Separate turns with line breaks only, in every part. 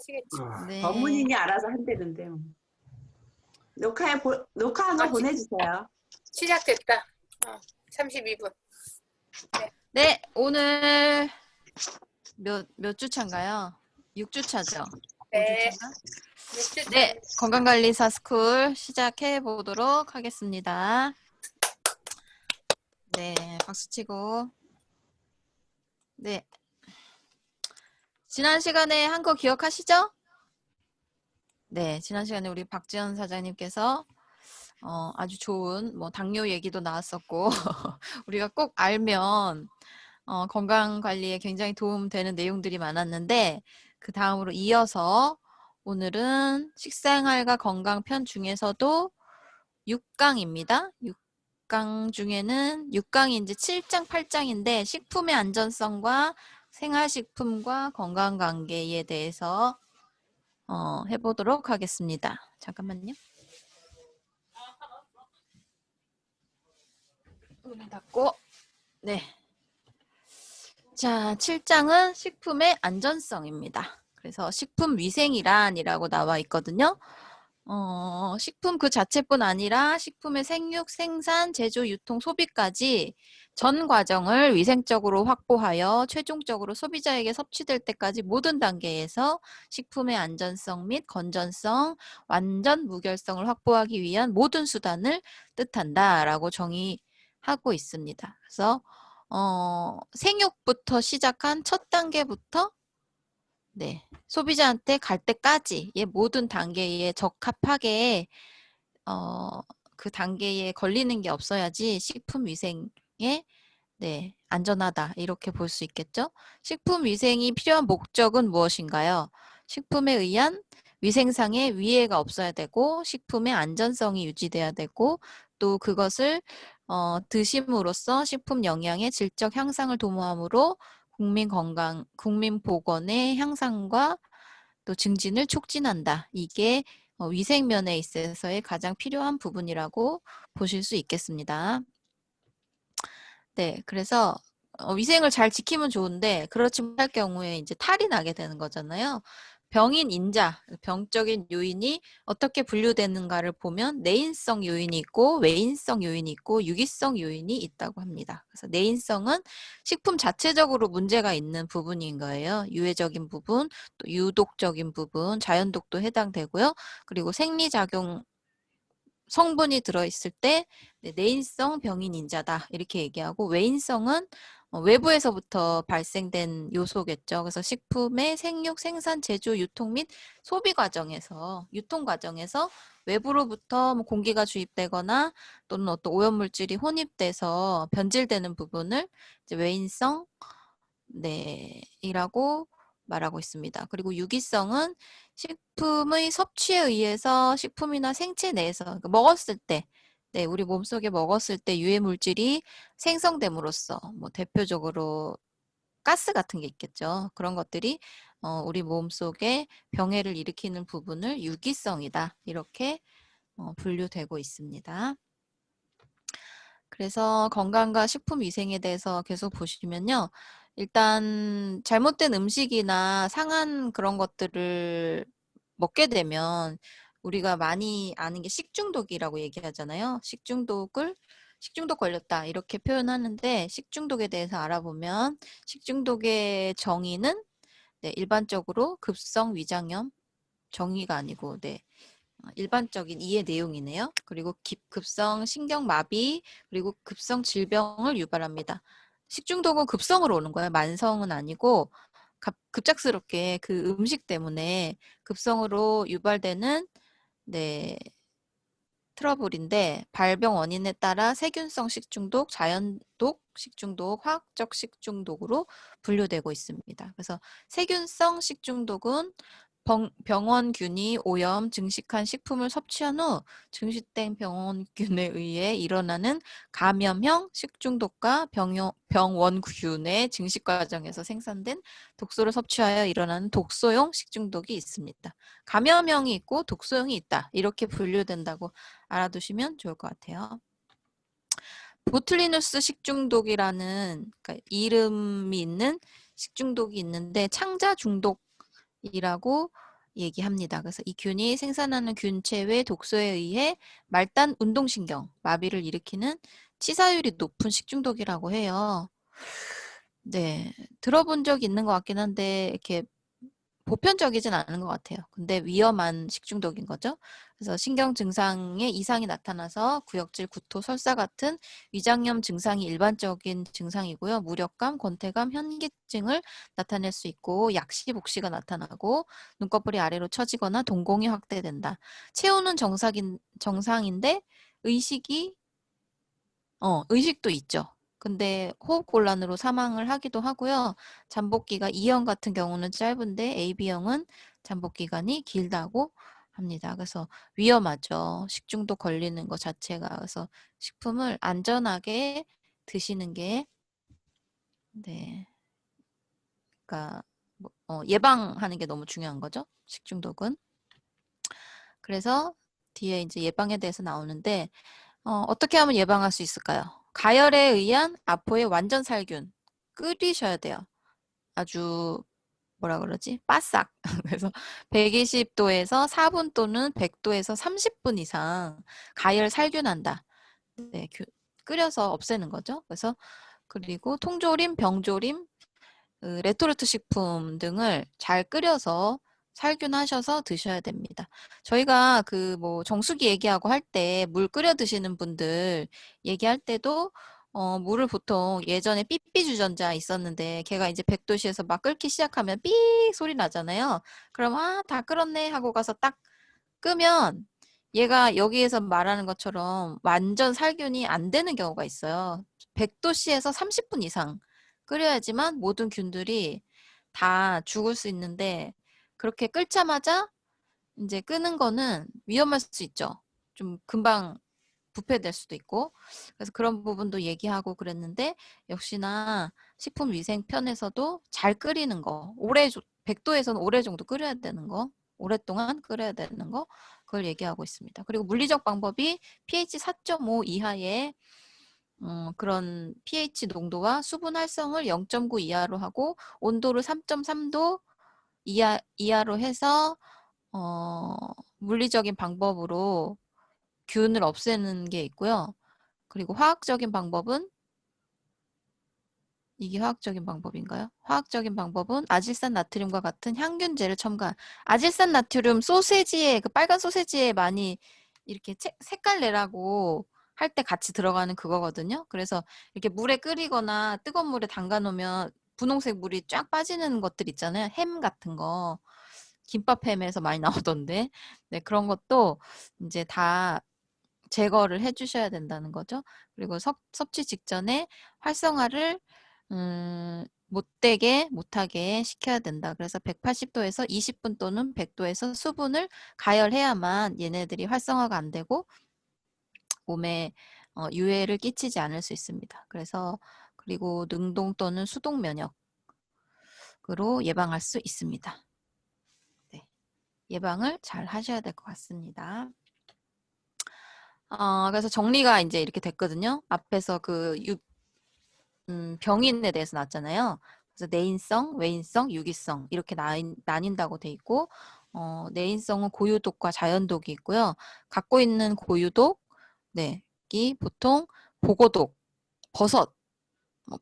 하시겠지.
네.
법무님이 알아서 한대는데. 녹화한 거 보내주세요.
시작됐다. 32분.
네, 오늘 몇 주차인가요? 6주차죠?
네.
5주차인가? 네, 건강관리사 스쿨 시작해 보도록 하겠습니다. 네, 박수 치고. 네. 지난 시간에 한 거 기억하시죠? 네, 지난 시간에 우리 박지연 사장님께서 아주 좋은 당뇨 얘기도 나왔었고 우리가 꼭 알면 건강 관리에 굉장히 도움되는 내용들이 많았는데 그 다음으로 이어서 오늘은 식생활과 건강 편 중에서도 6강입니다. 6강 중에는 6강이 이제 7장, 8장인데 식품의 안전성과 생활식품과 건강관계에 대해서 해보도록 하겠습니다. 잠깐만요. 문을 닫고 네. 자, 7장은 식품의 안전성입니다. 그래서 식품위생이란이라고 나와 있거든요. 식품 그 자체뿐 아니라 식품의 생육, 생산, 제조, 유통, 소비까지 전 과정을 위생적으로 확보하여 최종적으로 소비자에게 섭취될 때까지 모든 단계에서 식품의 안전성 및 건전성, 완전 무결성을 확보하기 위한 모든 수단을 뜻한다라고 정의하고 있습니다. 그래서 생육부터 시작한 첫 단계부터 네, 소비자한테 갈 때까지의 모든 단계에 적합하게 그 단계에 걸리는 게 없어야지 식품 위생에 네, 안전하다 이렇게 볼 수 있겠죠. 식품 위생이 필요한 목적은 무엇인가요? 식품에 의한 위생상의 위해가 없어야 되고 식품의 안전성이 유지돼야 되고 또 그것을 드심으로써 식품 영양의 질적 향상을 도모함으로 국민 건강, 국민 보건의 향상과 또 증진을 촉진한다. 이게 위생면에 있어서의 가장 필요한 부분이라고 보실 수 있겠습니다. 네, 그래서 위생을 잘 지키면 좋은데 그렇지 못할 경우에 이제 탈이 나게 되는 거잖아요. 병인 인자, 병적인 요인이 어떻게 분류되는가를 보면 내인성 요인이 있고 외인성 요인이 있고 유기성 요인이 있다고 합니다. 그래서 내인성은 식품 자체적으로 문제가 있는 부분인 거예요. 유해적인 부분, 또 유독적인 부분, 자연독도 해당되고요. 그리고 생리작용 성분이 들어있을 때 내인성 병인 인자다 이렇게 얘기하고 외인성은 외부에서부터 발생된 요소겠죠. 그래서 식품의 생육, 생산, 제조, 유통 및 소비 과정에서 유통 과정에서 외부로부터 공기가 주입되거나 또는 어떤 오염물질이 혼입돼서 변질되는 부분을 이제 외인성 이라고 말하고 있습니다. 그리고 유기성은 식품의 섭취에 의해서 식품이나 생체 내에서 그러니까 먹었을 때 우리 몸속에 먹었을 때 유해 물질이 생성됨으로써 대표적으로 가스 같은 게 있겠죠. 그런 것들이 우리 몸속에 병해를 일으키는 부분을 유기성이다. 이렇게 분류되고 있습니다. 그래서 건강과 식품 위생에 대해서 계속 보시면요. 일단 잘못된 음식이나 상한 그런 것들을 먹게 되면 우리가 많이 아는 게 식중독이라고 얘기하잖아요. 식중독 걸렸다 이렇게 표현하는데 식중독에 대해서 알아보면 식중독의 정의는 일반적으로 급성 위장염 정의가 아니고 일반적인 이해 내용이네요. 그리고 급성 신경마비 그리고 급성 질병을 유발합니다. 식중독은 급성으로 오는 거예요. 만성은 아니고 급작스럽게 그 음식 때문에 급성으로 유발되는 트러블인데 발병 원인에 따라 세균성 식중독, 자연독 식중독, 화학적 식중독으로 분류되고 있습니다. 그래서 세균성 식중독은 병원균이 오염, 증식한 식품을 섭취한 후 증식된 병원균에 의해 일어나는 감염형 식중독과 병원균의 증식 과정에서 생산된 독소를 섭취하여 일어나는 독소용 식중독이 있습니다. 감염형이 있고 독소형이 있다. 이렇게 분류된다고 알아두시면 좋을 것 같아요. 보툴리누스 식중독이라는 그러니까 이름이 있는 식중독이 있는데 창자 중독이라고 얘기합니다. 그래서 이 균이 생산하는 균체 외 독소에 의해 말단 운동신경 마비를 일으키는 치사율이 높은 식중독이라고 해요. 네, 들어본 적 있는 것 같긴 한데 이렇게 보편적이진 않은 것 같아요. 근데 위험한 식중독인 거죠. 그래서 신경 증상에 이상이 나타나서 구역질, 구토, 설사 같은 위장염 증상이 일반적인 증상이고요. 무력감, 권태감, 현기증을 나타낼 수 있고 약시, 복시가 나타나고 눈꺼풀이 아래로 처지거나 동공이 확대된다. 체온은 정상인데 의식도 있죠. 근데 호흡곤란으로 사망을 하기도 하고요. 잠복기가 E형 같은 경우는 짧은데 AB형은 잠복기간이 길다고 합니다. 그래서 위험하죠. 식중독 걸리는 것 자체가. 그래서 식품을 안전하게 드시는 게 네, 그러니까 예방하는 게 너무 중요한 거죠. 식중독은. 그래서 뒤에 이제 예방에 대해서 나오는데 어떻게 하면 예방할 수 있을까요? 가열에 의한 아포의 완전 살균 끓이셔야 돼요. 아주 뭐라 그러지? 바싹. 그래서 120도에서 4분 또는 100도에서 30분 이상 가열 살균한다. 네, 끓여서 없애는 거죠. 그래서 그리고 통조림, 병조림, 레토르트 식품 등을 잘 끓여서 살균하셔서 드셔야 됩니다. 저희가 그 뭐 정수기 얘기하고 할 때 물 끓여 드시는 분들 얘기할 때도 물을 보통 예전에 삐삐 주전자 있었는데 걔가 이제 100도씨에서 막 끓기 시작하면 삐 소리 나잖아요. 그럼 다 끓었네 하고 가서 딱 끄면 얘가 여기에서 말하는 것처럼 완전 살균이 안 되는 경우가 있어요. 100도씨에서 30분 이상 끓여야지만 모든 균들이 다 죽을 수 있는데 그렇게 끓자마자 이제 끄는 거는 위험할 수 있죠. 좀 금방 부패될 수도 있고 그래서 그런 부분도 얘기하고 그랬는데 역시나 식품위생 편에서도 잘 끓이는 거 100도에서는 오래 정도 끓여야 되는 거 오랫동안 끓여야 되는 거 그걸 얘기하고 있습니다. 그리고 물리적 방법이 pH 4.5 이하의 그런 pH 농도와 수분 활성을 0.9 이하로 하고 온도를 3.3도 이하로 해서 물리적인 방법으로 균을 없애는 게 있고요. 그리고 화학적인 방법은 이게 화학적인 방법인가요? 화학적인 방법은 아질산 나트륨과 같은 향균제를 첨가. 아질산 나트륨 소세지에 그 빨간 소세지에 많이 이렇게 색깔 내라고 할 때 같이 들어가는 그거거든요. 그래서 이렇게 물에 끓이거나 뜨거운 물에 담가 놓으면 분홍색 물이 쫙 빠지는 것들 있잖아요. 햄 같은 거. 김밥 햄에서 많이 나오던데. 네, 그런 것도 이제 다 제거를 해 주셔야 된다는 거죠. 그리고 섭취 직전에 활성화를 못하게 시켜야 된다. 그래서 180도에서 20분 또는 100도에서 수분을 가열해야만 얘네들이 활성화가 안 되고 몸에 유해를 끼치지 않을 수 있습니다. 그래서 그리고 능동 또는 수동 면역으로 예방할 수 있습니다. 네, 예방을 잘 하셔야 될 것 같습니다. 그래서 정리가 이제 이렇게 됐거든요. 앞에서 그 병인에 대해서 나왔잖아요. 그래서 내인성, 외인성, 유기성 이렇게 나뉜다고 돼 있고 내인성은 고유독과 자연독이 있고요. 갖고 있는 고유독, 이 보통 보고독, 버섯,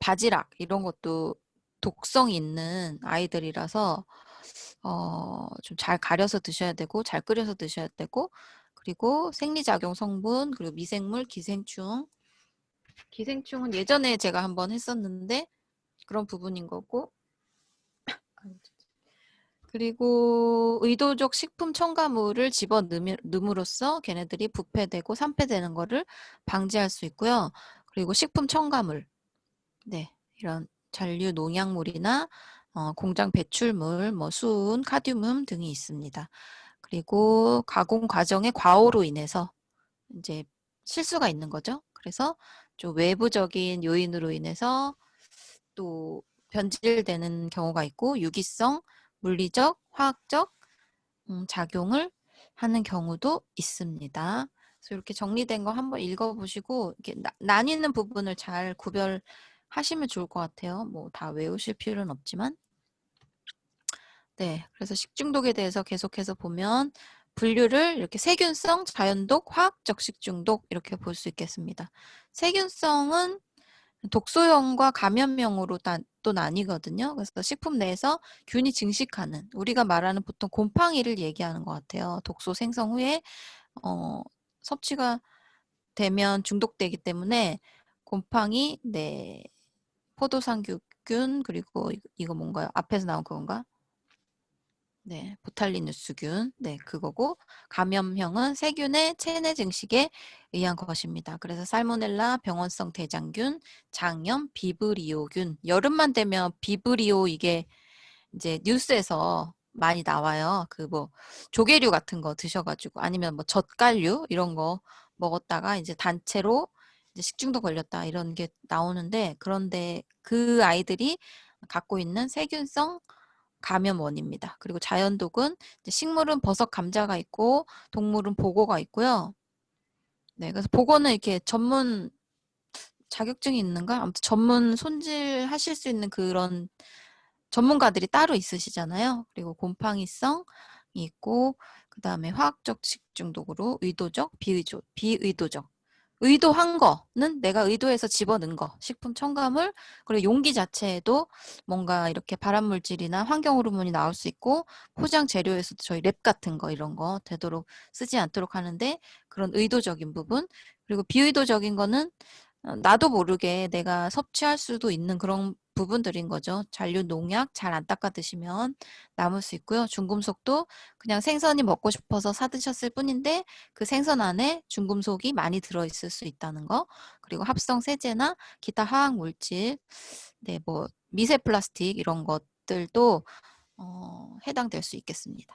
바지락 이런 것도 독성이 있는 아이들이라서 좀 잘 가려서 드셔야 되고 잘 끓여서 드셔야 되고 그리고 생리작용 성분 그리고 미생물, 기생충은 예전에 제가 한번 했었는데 그런 부분인 거고 그리고 의도적 식품 첨가물을 집어넣음으로써 걔네들이 부패되고 산패되는 거를 방지할 수 있고요. 그리고 식품 첨가물, 이런 잔류 농약물이나 공장 배출물, 수은, 카드뮴 등이 있습니다. 그리고 가공 과정의 과오로 인해서 이제 실수가 있는 거죠. 그래서 좀 외부적인 요인으로 인해서 또 변질되는 경우가 있고 유기성, 물리적, 화학적 작용을 하는 경우도 있습니다. 그래서 이렇게 정리된 거 한번 읽어보시고 이렇게 나뉘는 부분을 잘 구별하시면 좋을 것 같아요. 뭐 다 외우실 필요는 없지만 네, 그래서 식중독에 대해서 계속해서 보면 분류를 이렇게 세균성, 자연독, 화학적 식중독 이렇게 볼 수 있겠습니다. 세균성은 독소형과 감염형으로 또 나뉘거든요. 그래서 식품 내에서 균이 증식하는 우리가 말하는 보통 곰팡이를 얘기하는 것 같아요. 독소 생성 후에 섭취가 되면 중독되기 때문에 곰팡이, 네, 포도상균 그리고 이거 뭔가요? 앞에서 나온 그건가? 네, 보탈리누스균, 네, 그거고 감염형은 세균의 체내 증식에 의한 것입니다. 그래서 살모넬라, 병원성 대장균, 장염, 비브리오균. 여름만 되면 비브리오 이게 이제 뉴스에서 많이 나와요. 그 뭐 조개류 같은 거 드셔가지고 아니면 뭐 젓갈류 이런 거 먹었다가 이제 단체로 이제 식중독 걸렸다 이런 게 나오는데 그런데 그 아이들이 갖고 있는 세균성 감염원입니다. 그리고 자연독은 이제 식물은 버섯, 감자가 있고 동물은 보고가 있고요. 네, 그래서 보고는 이렇게 전문 자격증이 있는가? 아무튼 전문 손질하실 수 있는 그런 전문가들이 따로 있으시잖아요. 그리고 곰팡이성이 있고 그다음에 화학적 식중독으로 의도적, 비의도적. 의도한 거는 내가 의도해서 집어넣은 거, 식품 첨가물, 그리고 용기 자체에도 뭔가 이렇게 발암물질이나 환경호르몬이 나올 수 있고 포장 재료에서도 저희 랩 같은 거 이런 거 되도록 쓰지 않도록 하는데 그런 의도적인 부분, 그리고 비의도적인 거는 나도 모르게 내가 섭취할 수도 있는 그런 부분들인 거죠. 잔류 농약 잘 안 닦아 드시면 남을 수 있고요. 중금속도 그냥 생선이 먹고 싶어서 사 드셨을 뿐인데 그 생선 안에 중금속이 많이 들어있을 수 있다는 거. 그리고 합성 세제나 기타 화학 물질, 네, 뭐 미세 플라스틱 이런 것들도 해당될 수 있겠습니다.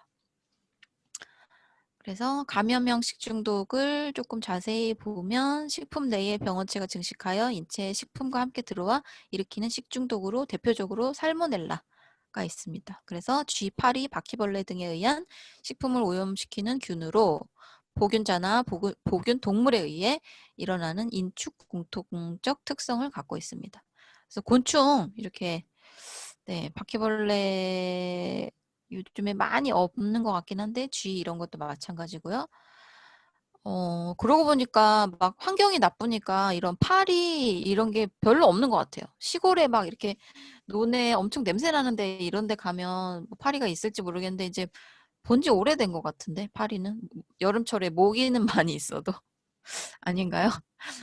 그래서 감염형 식중독을 조금 자세히 보면 식품 내에 병원체가 증식하여 인체에 식품과 함께 들어와 일으키는 식중독으로 대표적으로 살모넬라가 있습니다. 그래서 쥐, 파리, 바퀴벌레 등에 의한 식품을 오염시키는 균으로 보균자나 보균 동물에 의해 일어나는 인축 공통적 특성을 갖고 있습니다. 그래서 곤충 이렇게 네, 바퀴벌레 요즘에 많이 없는 것 같긴 한데 쥐 이런 것도 마찬가지고요. 그러고 보니까 막 환경이 나쁘니까 이런 파리 이런 게 별로 없는 것 같아요. 시골에 막 이렇게 논에 엄청 냄새 나는데 이런 데 가면 뭐 파리가 있을지 모르겠는데 이제 본지 오래된 것 같은데 파리는 여름철에 모기는 많이 있어도 아닌가요?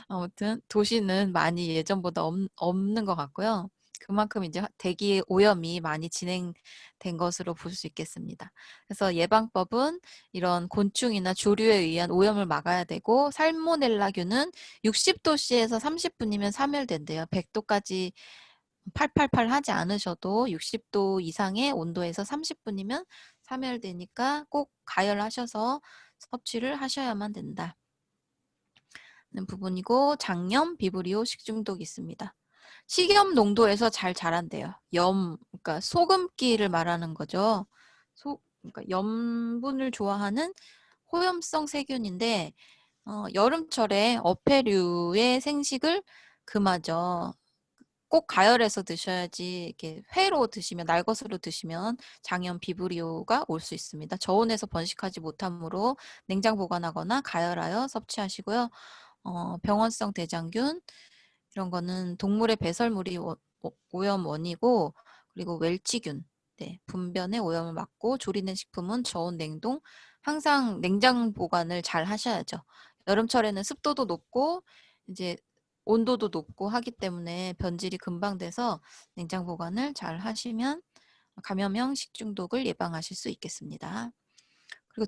아무튼 도시는 많이 예전보다 없는 것 같고요. 그만큼 이제 대기 오염이 많이 진행된 것으로 볼 수 있겠습니다. 그래서 예방법은 이런 곤충이나 조류에 의한 오염을 막아야 되고 살모넬라균은 60도씨에서 30분이면 사멸된대요. 100도까지 888 하지 않으셔도 60도 이상의 온도에서 30분이면 사멸되니까 꼭 가열하셔서 섭취를 하셔야만 된다. 는 부분이고 장염, 비브리오, 식중독이 있습니다. 식염 농도에서 잘 자란대요. 그러니까 소금기를 말하는 거죠. 그러니까 염분을 좋아하는 호염성 세균인데 여름철에 어패류의 생식을 금하죠. 꼭 가열해서 드셔야지 이렇게 회로 드시면 날것으로 드시면 장염 비브리오가 올 수 있습니다. 저온에서 번식하지 못하므로 냉장 보관하거나 가열하여 섭취하시고요. 병원성 대장균 이런 거는 동물의 배설물이 오염 원이고 그리고 웰치균 네, 분변의 오염을 막고 조리된 식품은 저온 냉동 항상 냉장 보관을 잘 하셔야죠. 여름철에는 습도도 높고 이제 온도도 높고 하기 때문에 변질이 금방 돼서 냉장 보관을 잘 하시면 감염형 식중독을 예방하실 수 있겠습니다. 그리고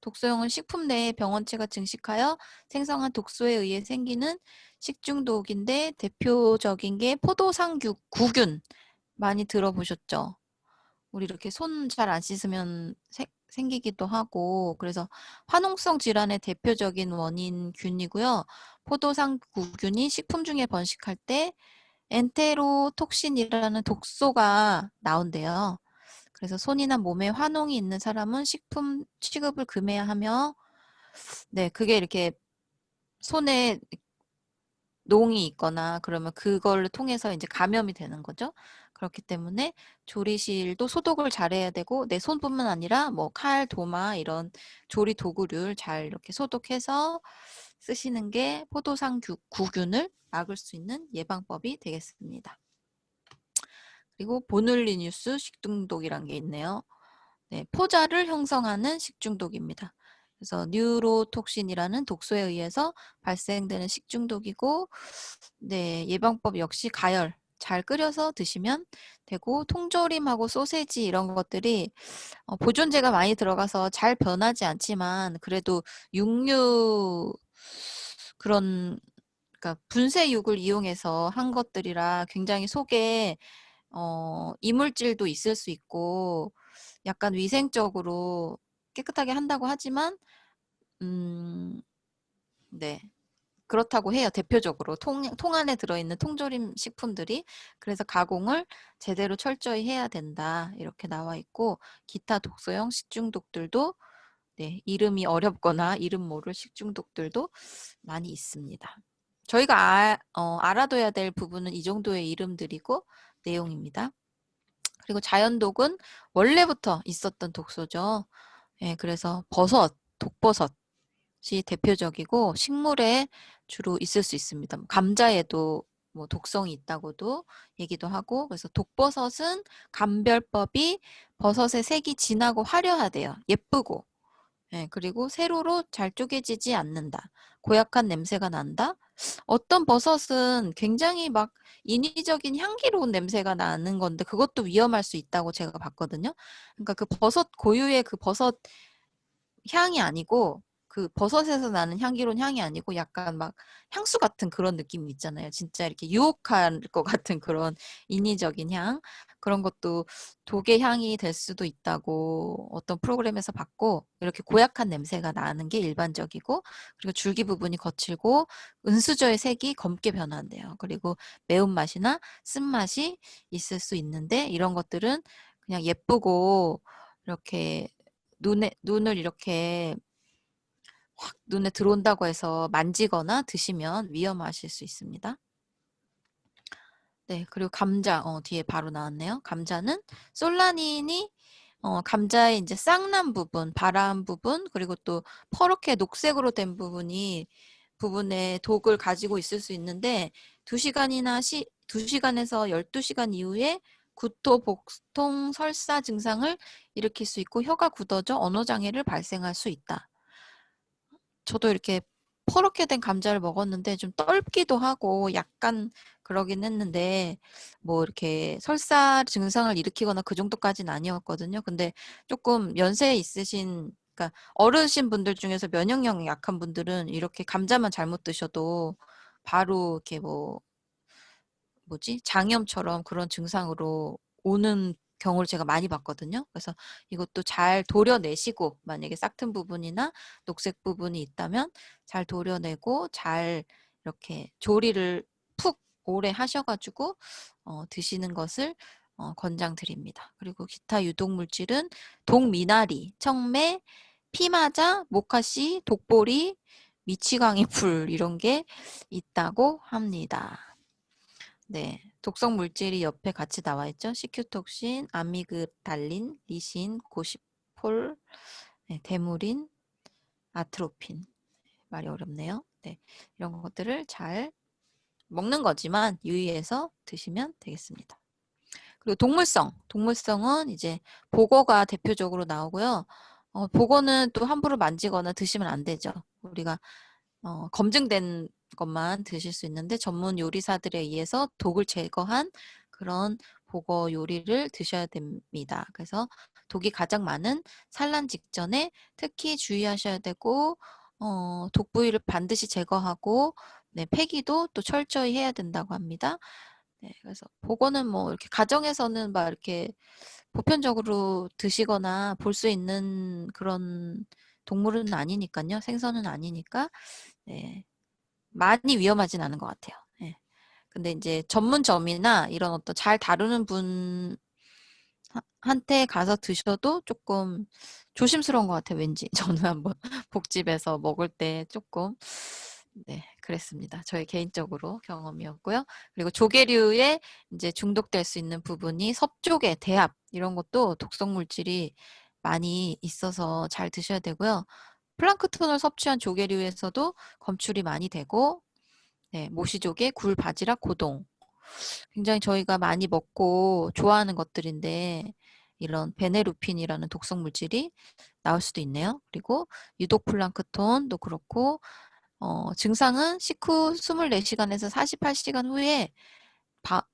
독소형은 식품 내에 병원체가 증식하여 생성한 독소에 의해 생기는 식중독인데 대표적인 게 포도상구균 많이 들어보셨죠? 우리 이렇게 손 잘 안 씻으면 생기기도 하고 그래서 화농성 질환의 대표적인 원인 균이고요. 포도상구균이 식품 중에 번식할 때 엔테로톡신이라는 독소가 나온대요. 그래서 손이나 몸에 화농이 있는 사람은 식품 취급을 금해야 하며 네, 그게 이렇게 손에 농이 있거나 그러면 그걸 통해서 이제 감염이 되는 거죠. 그렇기 때문에 조리실도 소독을 잘해야 되고 내 손뿐만 아니라 뭐 칼, 도마 이런 조리 도구를 잘 이렇게 소독해서 쓰시는 게 포도상 구균을 막을 수 있는 예방법이 되겠습니다. 그리고 보눌리뉴스 식중독이란 게 있네요. 네, 포자를 형성하는 식중독입니다. 그래서 뉴로톡신이라는 독소에 의해서 발생되는 식중독이고, 네, 예방법 역시 가열 잘 끓여서 드시면 되고, 통조림하고 소세지 이런 것들이 보존제가 많이 들어가서 잘 변하지 않지만 그래도 육류 그런 그러니까 분쇄육을 이용해서 한 것들이라 굉장히 속에 이물질도 있을 수 있고 약간 위생적으로 깨끗하게 한다고 하지만 네. 그렇다고 해요. 대표적으로 통 안에 들어있는 통조림 식품들이. 그래서 가공을 제대로 철저히 해야 된다. 이렇게 나와 있고 기타 독소형 식중독들도 네, 이름이 어렵거나 이름 모를 식중독들도 많이 있습니다. 저희가 알아둬야 될 부분은 이 정도의 이름들이고 내용입니다. 그리고 자연독은 원래부터 있었던 독소죠. 예, 그래서 독버섯이 대표적이고 식물에 주로 있을 수 있습니다. 감자에도 뭐 독성이 있다고도 얘기도 하고 그래서 독버섯은 감별법이 버섯의 색이 진하고 화려하대요. 예쁘고 예, 그리고 세로로 잘 쪼개지지 않는다. 고약한 냄새가 난다. 어떤 버섯은 굉장히 막 인위적인 향기로운 냄새가 나는 건데 그것도 위험할 수 있다고 제가 봤거든요. 그러니까 그 버섯 고유의 그 버섯 향이 아니고 그 버섯에서 나는 향기로운 향이 아니고 약간 막 향수 같은 그런 느낌이 있잖아요. 진짜 이렇게 유혹할 것 같은 그런 인위적인 향. 그런 것도 독의 향이 될 수도 있다고 어떤 프로그램에서 봤고 이렇게 고약한 냄새가 나는 게 일반적이고 그리고 줄기 부분이 거칠고 은수저의 색이 검게 변한대요. 그리고 매운맛이나 쓴맛이 있을 수 있는데 이런 것들은 그냥 예쁘고 이렇게 눈을 이렇게 확 눈에 들어온다고 해서 만지거나 드시면 위험하실 수 있습니다. 네, 그리고 감자 뒤에 바로 나왔네요. 감자는 솔라닌이 감자의 이제 쌍난 부분, 바람 부분, 그리고 또 퍼렇게 녹색으로 된 부분에 독을 가지고 있을 수 있는데 2시간에서 12시간 이후에 구토, 복통, 설사 증상을 일으킬 수 있고 혀가 굳어져 언어 장애를 발생할 수 있다. 저도 이렇게 퍼렇게 된 감자를 먹었는데 좀 떫기도 하고 약간 그러긴 했는데 뭐 이렇게 설사 증상을 일으키거나 그 정도까지는 아니었거든요. 근데 조금 연세 있으신 그러니까 어르신 분들 중에서 면역력이 약한 분들은 이렇게 감자만 잘못 드셔도 바로 이렇게 장염처럼 그런 증상으로 오는 경우를 제가 많이 봤거든요. 그래서 이것도 잘 도려내시고 만약에 싹튼 부분이나 녹색 부분이 있다면 잘 도려내고 잘 이렇게 조리를 푹 오래 하셔가지고 드시는 것을 권장드립니다. 그리고 기타 유독 물질은 독미나리, 청매, 피마자, 모카씨, 독보리, 미치광이 풀 이런 게 있다고 합니다. 네, 독성 물질이 옆에 같이 나와 있죠. 시큐톡신, 아미그달린, 리신, 고시폴, 네, 데무린, 아트로핀. 말이 어렵네요. 네, 이런 것들을 잘 먹는 거지만 유의해서 드시면 되겠습니다. 그리고 동물성은 이제 보거가 대표적으로 나오고요. 보거는 또 함부로 만지거나 드시면 안 되죠. 우리가 검증된 것만 드실 수 있는데 전문 요리사들에 의해서 독을 제거한 그런 보거 요리를 드셔야 됩니다. 그래서 독이 가장 많은 산란 직전에 특히 주의하셔야 되고 독 부위를 반드시 제거하고 네, 폐기도 또 철저히 해야 된다고 합니다. 네, 그래서 보거는 뭐 이렇게 가정에서는 막 이렇게 보편적으로 드시거나 볼 수 있는 그런 동물은 아니니까요. 생선은 아니니까 네, 많이 위험하진 않은 것 같아요. 예. 근데 이제 전문점이나 이런 어떤 잘 다루는 분 한테 가서 드셔도 조금 조심스러운 것 같아요. 왠지 저는 한번 복집에서 먹을 때 조금 네, 그랬습니다. 저의 개인적으로 경험이었고요. 그리고 조개류에 이제 중독될 수 있는 부분이 섭조개, 대합 이런 것도 독성 물질이 많이 있어서 잘 드셔야 되고요. 플랑크톤을 섭취한 조개류에서도 검출이 많이 되고, 네, 모시조개, 굴, 바지락, 고동. 굉장히 저희가 많이 먹고 좋아하는 것들인데 이런 베네루핀이라는 독성 물질이 나올 수도 있네요. 그리고 유독 플랑크톤도 그렇고 증상은 식후 24시간에서 48시간 후에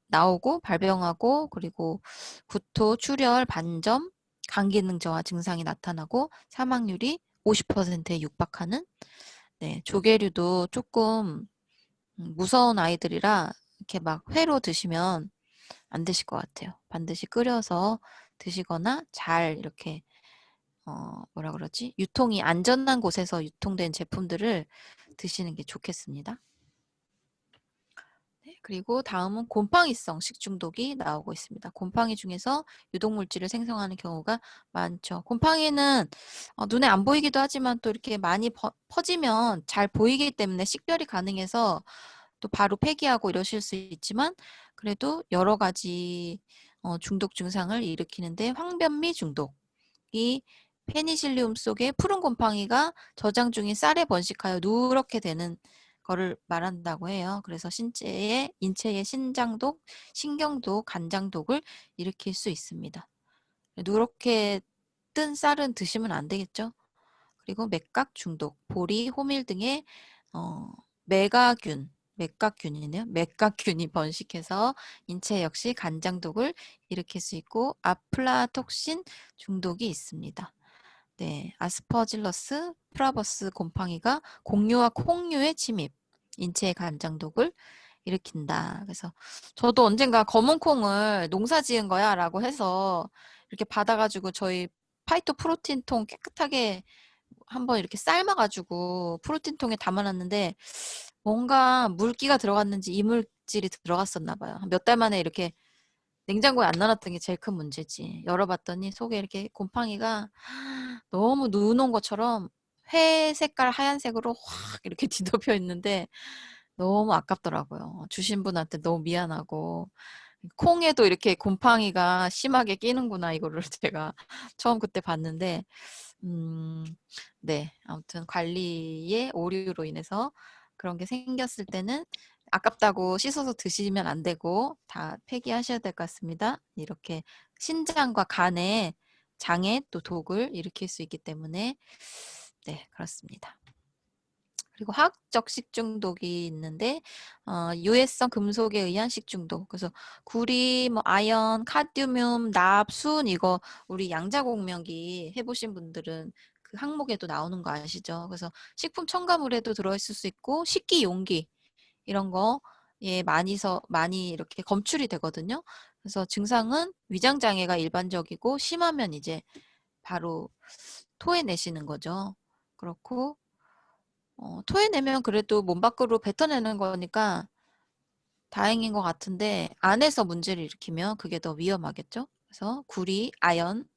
나오고 발병하고 그리고 구토, 출혈, 반점, 간 기능 저하 증상이 나타나고 사망률이 50%에 육박하는 네, 조개류도 조금 무서운 아이들이라 이렇게 막 회로 드시면 안 드실 것 같아요. 반드시 끓여서 드시거나 잘 이렇게 뭐라 그러지? 유통이 안전한 곳에서 유통된 제품들을 드시는 게 좋겠습니다. 네, 그리고 다음은 곰팡이성 식중독이 나오고 있습니다. 곰팡이 중에서 유독물질을 생성하는 경우가 많죠. 곰팡이는 눈에 안 보이기도 하지만 또 이렇게 많이 퍼지면 잘 보이기 때문에 식별이 가능해서 또 바로 폐기하고 이러실 수 있지만 그래도 여러 가지 중독 증상을 일으키는데 황변미 중독이 페니실리움 속에 푸른 곰팡이가 저장 중인 쌀에 번식하여 누렇게 되는 거를 말한다고 해요. 그래서 인체의 신장독, 신경독, 간장독을 일으킬 수 있습니다. 누렇게 뜬 쌀은 드시면 안 되겠죠. 그리고 맥각 중독, 보리, 호밀 등의 맥각균이네요. 맥각균이 번식해서 인체 역시 간장독을 일으킬 수 있고 아플라톡신 중독이 있습니다. 네, 아스퍼질러스 프라버스 곰팡이가 공유와 콩류의 침입, 인체의 간장독을 일으킨다. 그래서 저도 언젠가 검은 콩을 농사 지은 거야 라고 해서 이렇게 받아가지고 저희 파이토 프로틴통 깨끗하게 한번 이렇게 삶아가지고 프로틴통에 담아놨는데 뭔가 물기가 들어갔는지 이물질이 들어갔었나 봐요. 몇 달 만에 이렇게 냉장고에 안 넣어놨던 게 제일 큰 문제지. 열어봤더니 속에 이렇게 곰팡이가 너무 누운 것처럼 회 색깔 하얀색으로 확 이렇게 뒤덮여 있는데 너무 아깝더라고요. 주신 분한테 너무 미안하고 콩에도 이렇게 곰팡이가 심하게 끼는구나 이거를 제가 처음 그때 봤는데 네, 아무튼 관리의 오류로 인해서 그런 게 생겼을 때는 아깝다고 씻어서 드시면 안 되고 다 폐기하셔야 될 것 같습니다. 이렇게 신장과 간에 장에 또 독을 일으킬 수 있기 때문에 네, 그렇습니다. 그리고 화학적 식중독이 있는데 유해성 금속에 의한 식중독. 그래서 구리, 뭐 아연, 카드뮴, 납, 순 이거 우리 양자공명기 해보신 분들은 그 항목에도 나오는 거 아시죠? 그래서 식품 첨가물에도 들어있을 수 있고 식기 용기 이런 거에 많이 이렇게 검출이 되거든요. 그래서 증상은 위장 장애가 일반적이고 심하면 이제 바로 토해내시는 거죠. 그렇고 토해내면 그래도 몸 밖으로 뱉어내는 거니까 다행인 것 같은데 안에서 문제를 일으키면 그게 더 위험하겠죠. 그래서 구리, 아연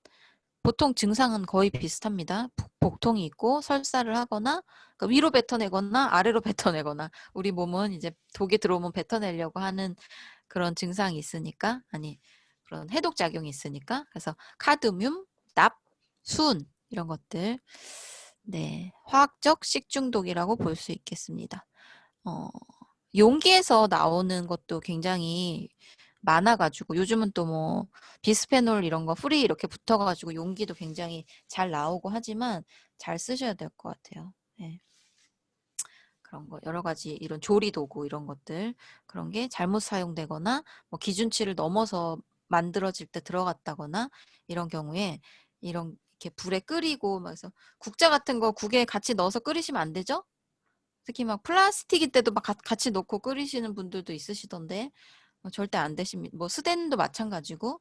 보통 증상은 거의 비슷합니다. 복통이 있고 설사를 하거나 그러니까 위로 뱉어내거나 아래로 뱉어내거나 우리 몸은 이제 독이 들어오면 뱉어내려고 하는 그런 증상이 있으니까 그런 해독작용이 있으니까 그래서 카드뮴, 납, 순 이런 것들 네, 화학적 식중독이라고 볼 수 있겠습니다. 용기에서 나오는 것도 굉장히 많아가지고 요즘은 또 뭐 비스페놀 이런 거 프리 이렇게 붙어가지고 용기도 굉장히 잘 나오고 하지만 잘 쓰셔야 될 것 같아요. 네. 그런 거 여러 가지 이런 조리 도구 이런 것들 그런 게 잘못 사용되거나 뭐 기준치를 넘어서 만들어질 때 들어갔다거나 이런 경우에 이런 이렇게 불에 끓이고 막 해서 국자 같은 거 국에 같이 넣어서 끓이시면 안 되죠? 특히 막 플라스틱일 때도 막 같이 넣고 끓이시는 분들도 있으시던데 절대 안 되십니다. 뭐 스텐도 마찬가지고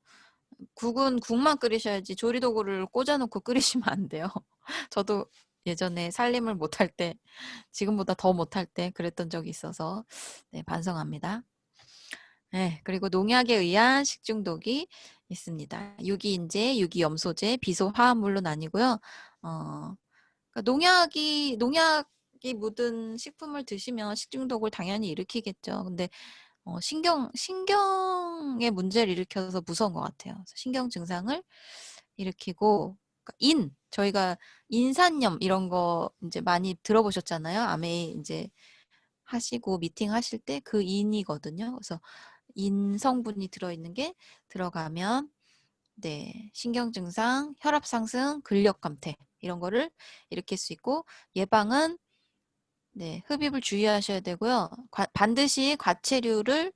국은 국만 끓이셔야지 조리도구를 꽂아놓고 끓이시면 안 돼요. 저도 예전에 살림을 못할 때 지금보다 더 못할 때 그랬던 적이 있어서 네, 반성합니다. 네, 그리고 농약에 의한 식중독이 있습니다. 유기인제, 유기염소제, 비소 화합물로 나뉘고요. 그러니까 농약에 묻은 식품을 드시면 식중독을 당연히 일으키겠죠. 근데 신경에 문제를 일으켜서 무서운 것 같아요. 그래서 신경 증상을 일으키고, 그러니까 저희가 인산염 이런 거 이제 많이 들어보셨잖아요. 암에 이제 하시고 미팅 하실 때 그 인이거든요. 그래서 인 성분이 들어있는 게 들어가면 네, 신경 증상, 혈압 상승, 근력 감퇴 이런 거를 일으킬 수 있고, 예방은 네, 흡입을 주의하셔야 되고요. 반드시 과체류를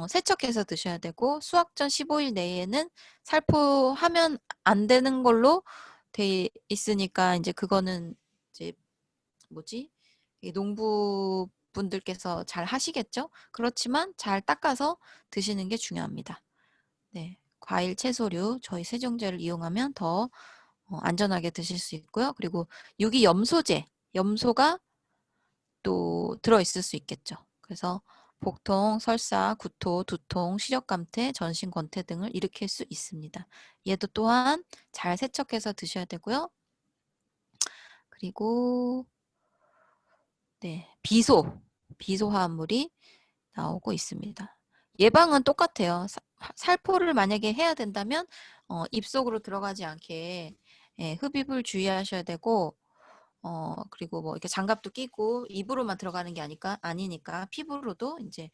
세척해서 드셔야 되고, 수확 전 15일 내에는 살포하면 안 되는 걸로 돼 있으니까 이제 그거는 이제 뭐지? 이 농부분들께서 잘 하시겠죠? 그렇지만 잘 닦아서 드시는 게 중요합니다. 네, 과일, 채소류, 저희 세정제를 이용하면 더 안전하게 드실 수 있고요. 그리고 유기염소제, 염소가 또 들어있을 수 있겠죠. 그래서 복통, 설사, 구토, 두통, 시력 감퇴, 전신 권태 등을 일으킬 수 있습니다. 얘도 또한 잘 세척해서 드셔야 되고요. 그리고 네, 비소 화합물이 나오고 있습니다. 예방은 똑같아요. 살포를 만약에 해야 된다면 입속으로 들어가지 않게 흡입을 주의하셔야 되고, 그리고 뭐 이렇게 장갑도 끼고 입으로만 들어가는 게 아니니까 피부로도 이제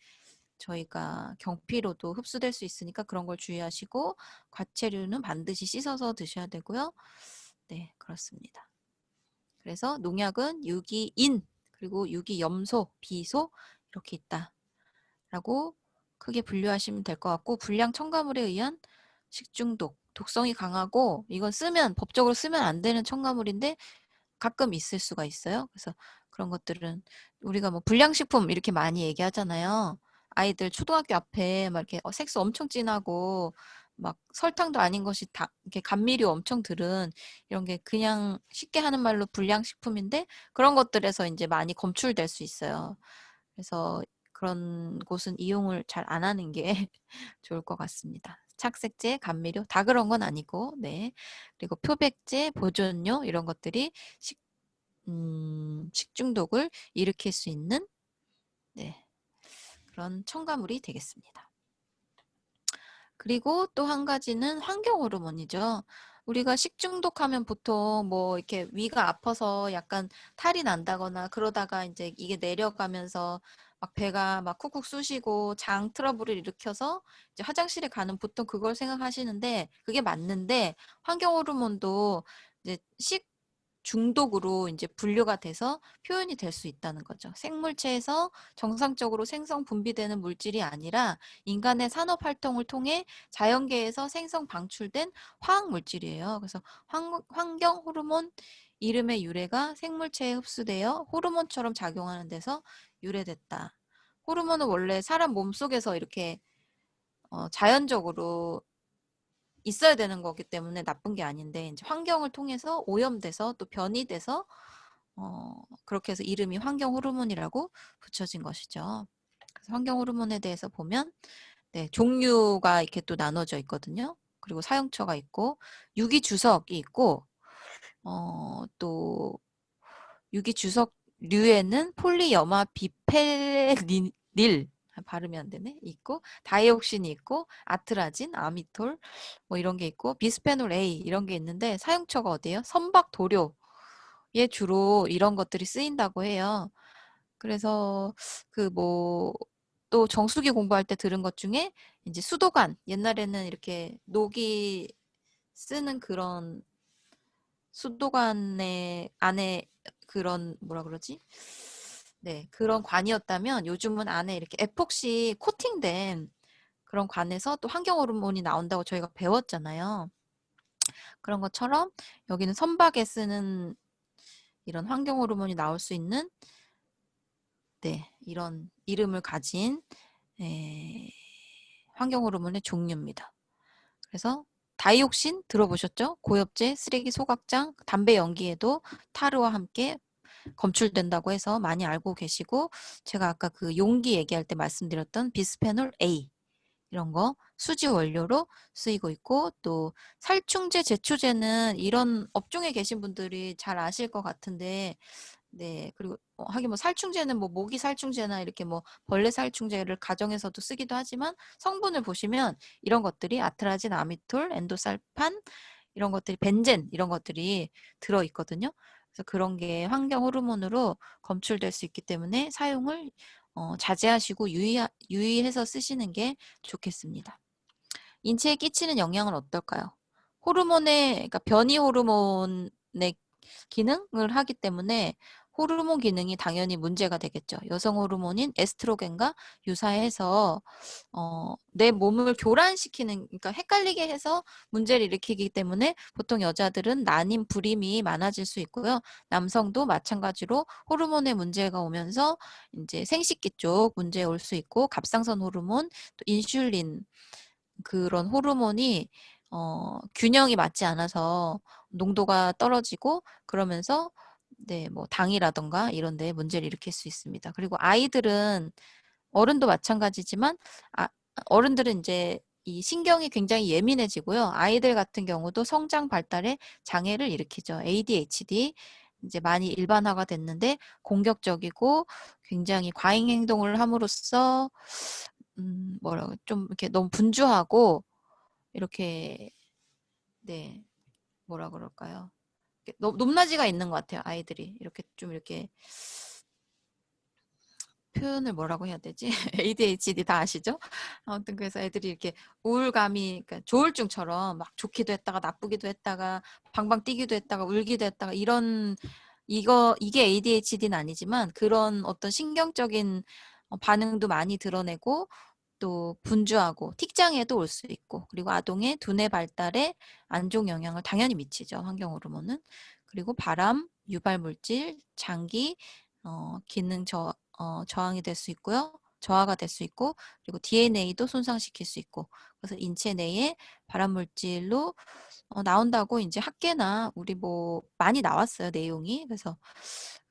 저희가 경피로도 흡수될 수 있으니까 그런 걸 주의하시고, 과체류는 반드시 씻어서 드셔야 되고요. 네, 그렇습니다. 그래서 농약은 유기인, 그리고 유기염소, 비소 이렇게 있다라고 크게 분류하시면 될 것 같고, 불량 첨가물에 의한 식중독, 독성이 강하고 이건 법적으로 쓰면 안 되는 첨가물인데 가끔 있을 수가 있어요. 그래서 그런 것들은 우리가 뭐 불량식품 이렇게 많이 얘기하잖아요. 아이들 초등학교 앞에 막 이렇게 색소 엄청 진하고 막 설탕도 아닌 것이 다 이렇게 감미료 엄청 들은 이런 게 그냥 쉽게 하는 말로 불량식품인데, 그런 것들에서 이제 많이 검출될 수 있어요. 그래서 그런 곳은 이용을 잘 안 하는 게 좋을 것 같습니다. 착색제, 감미료 다 그런 건 아니고, 네. 그리고 표백제, 보존료 이런 것들이 식중독을 일으킬 수 있는 네, 그런 첨가물이 되겠습니다. 그리고 또 한 가지는 환경 호르몬이죠. 우리가 식중독하면 보통 뭐 이렇게 위가 아파서 약간 탈이 난다거나 그러다가 이제 이게 내려가면서 막 배가 막 쿡쿡 쑤시고 장 트러블을 일으켜서 이제 화장실에 가는, 보통 그걸 생각하시는데 그게 맞는데, 환경 호르몬도 이제 중독으로 이제 분류가 돼서 표현이 될 수 있다는 거죠. 생물체에서 정상적으로 생성 분비되는 물질이 아니라 인간의 산업 활동을 통해 자연계에서 생성 방출된 화학 물질이에요. 그래서 환경 호르몬 이름의 유래가 생물체에 흡수되어 호르몬처럼 작용하는 데서 유래됐다. 호르몬은 원래 사람 몸속에서 이렇게 자연적으로 있어야 되는 거기 때문에 나쁜 게 아닌데, 이제 환경을 통해서 오염돼서 또 변이 돼서 그렇게 해서 이름이 환경 호르몬이라고 붙여진 것이죠. 그래서 환경 호르몬에 대해서 보면 네, 종류가 이렇게 또 나눠져 있거든요. 그리고 사용처가 있고 유기주석이 있고, 또 유기주석류에는 폴리염화 비페닐, 발음이 안 되네, 있고, 다이옥신이 있고, 아트라진, 아미톨 뭐 이런 게 있고, 비스페놀 A 이런 게 있는데, 사용처가 어디예요? 선박 도료에 주로 이런 것들이 쓰인다고 해요. 그래서 그 뭐 또 정수기 공부할 때 들은 것 중에 이제 수도관, 옛날에는 이렇게 녹이 쓰는 그런 수도관의 안에 그런 뭐라 그러지? 네, 그런 관이었다면 요즘은 안에 이렇게 에폭시 코팅된 그런 관에서 또 환경 호르몬이 나온다고 저희가 배웠잖아요. 그런 것처럼 여기는 선박에 쓰는 이런 환경 호르몬이 나올 수 있는 네, 이런 이름을 가진 환경 호르몬의 종류입니다. 그래서 다이옥신 들어보셨죠? 고엽제, 쓰레기 소각장, 담배 연기에도 타르와 함께 검출된다고 해서 많이 알고 계시고, 제가 아까 그 용기 얘기할 때 말씀드렸던 비스페놀 A 이런 거 수지 원료로 쓰이고 있고, 또 살충제, 제초제는 이런 업종에 계신 분들이 잘 아실 것 같은데 네, 그리고 하긴 뭐 살충제는 뭐 모기 살충제나 이렇게 뭐 벌레 살충제를 가정에서도 쓰기도 하지만 성분을 보시면 이런 것들이 아트라진, 아미톨, 엔도살판 이런 것들이 벤젠 이런 것들이 들어 있거든요. 그래서 그런 게 환경 호르몬으로 검출될 수 있기 때문에 사용을 자제하시고 유의해서 쓰시는 게 좋겠습니다. 인체에 끼치는 영향은 어떨까요? 그러니까 변이 호르몬의 기능을 하기 때문에 호르몬 기능이 당연히 문제가 되겠죠. 여성 호르몬인 에스트로겐과 유사해서 내 몸을 교란시키는, 그러니까 헷갈리게 해서 문제를 일으키기 때문에 보통 여자들은 난임, 불임이 많아질 수 있고요. 남성도 마찬가지로 호르몬에 문제가 오면서 이제 생식기 쪽 문제 올 수 있고, 갑상선 호르몬, 또 인슐린 그런 호르몬이 균형이 맞지 않아서 농도가 떨어지고 그러면서 네, 뭐 당이라던가 이런 데 문제를 일으킬 수 있습니다. 그리고 아이들은 어른도 마찬가지지만 어른들은 이제 이 신경이 굉장히 예민해지고요. 아이들 같은 경우도 성장 발달에 장애를 일으키죠. ADHD 이제 많이 일반화가 됐는데 공격적이고 굉장히 과잉 행동을 함으로써 좀 이렇게 너무 분주하고 이렇게 네, 뭐라 그럴까요? 높낮이가 있는 것 같아요, 아이들이. 이렇게 좀 이렇게 표현을 뭐라고 해야 되지? ADHD 다 아시죠? 아무튼 그래서 애들이 이렇게 우울감이, 그러니까 조울증처럼 막 좋기도 했다가 나쁘기도 했다가 방방 뛰기도 했다가 울기도 했다가 이게 ADHD는 아니지만 그런 어떤 신경적인 반응도 많이 드러내고 또 분주하고 틱장애도 올 수 있고, 그리고 아동의 두뇌 발달에 안 좋은 영향을 당연히 미치죠. 환경 호르몬은. 그리고 바람, 유발 물질, 장기 기능 저항이 될 수 있고요. 저하가 될 수 있고, 그리고 DNA도 손상시킬 수 있고, 그래서 인체 내에 발암 물질로 나온다고 이제 학계나 우리 뭐 많이 나왔어요, 내용이. 그래서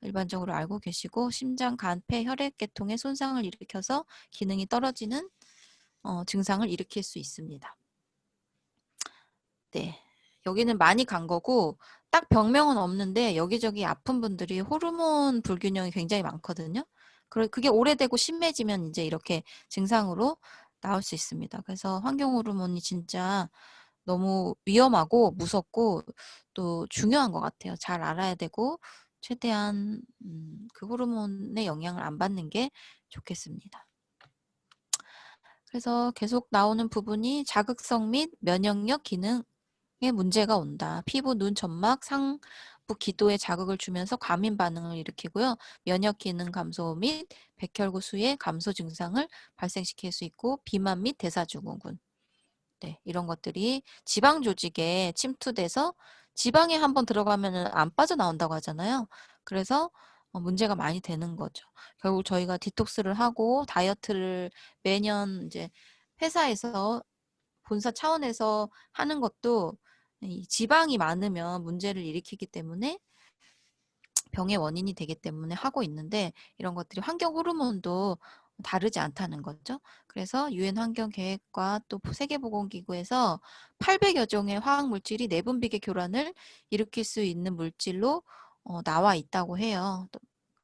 일반적으로 알고 계시고, 심장, 간, 폐, 혈액계통에 손상을 일으켜서 기능이 떨어지는 증상을 일으킬 수 있습니다. 네. 여기는 많이 간 거고 딱 병명은 없는데 여기저기 아픈 분들이 호르몬 불균형이 굉장히 많거든요. 그게 오래되고 심해지면 이제 이렇게 증상으로 나올 수 있습니다. 그래서 환경 호르몬이 진짜 너무 위험하고 무섭고 또 중요한 것 같아요. 잘 알아야 되고 최대한 그 호르몬의 영향을 안 받는 게 좋겠습니다. 그래서 계속 나오는 부분이 자극성 및 면역력 기능에 문제가 온다. 피부, 눈, 점막, 상부 기도에 자극을 주면서 과민 반응을 일으키고요. 면역 기능 감소 및 백혈구 수의 감소 증상을 발생시킬 수 있고, 비만 및 대사증후군. 네, 이런 것들이 지방 조직에 침투돼서 지방에 한번 들어가면은 안 빠져나온다고 하잖아요. 그래서 문제가 많이 되는 거죠. 결국 저희가 디톡스를 하고 다이어트를 매년 이제 회사에서 본사 차원에서 하는 것도 이 지방이 많으면 문제를 일으키기 때문에 병의 원인이 되기 때문에 하고 있는데, 이런 것들이 환경 호르몬도 다르지 않다는 거죠. 그래서 유엔 환경 계획과 또 세계보건기구에서 800여 종의 화학 물질이 내분비계 교란을 일으킬 수 있는 물질로 나와 있다고 해요.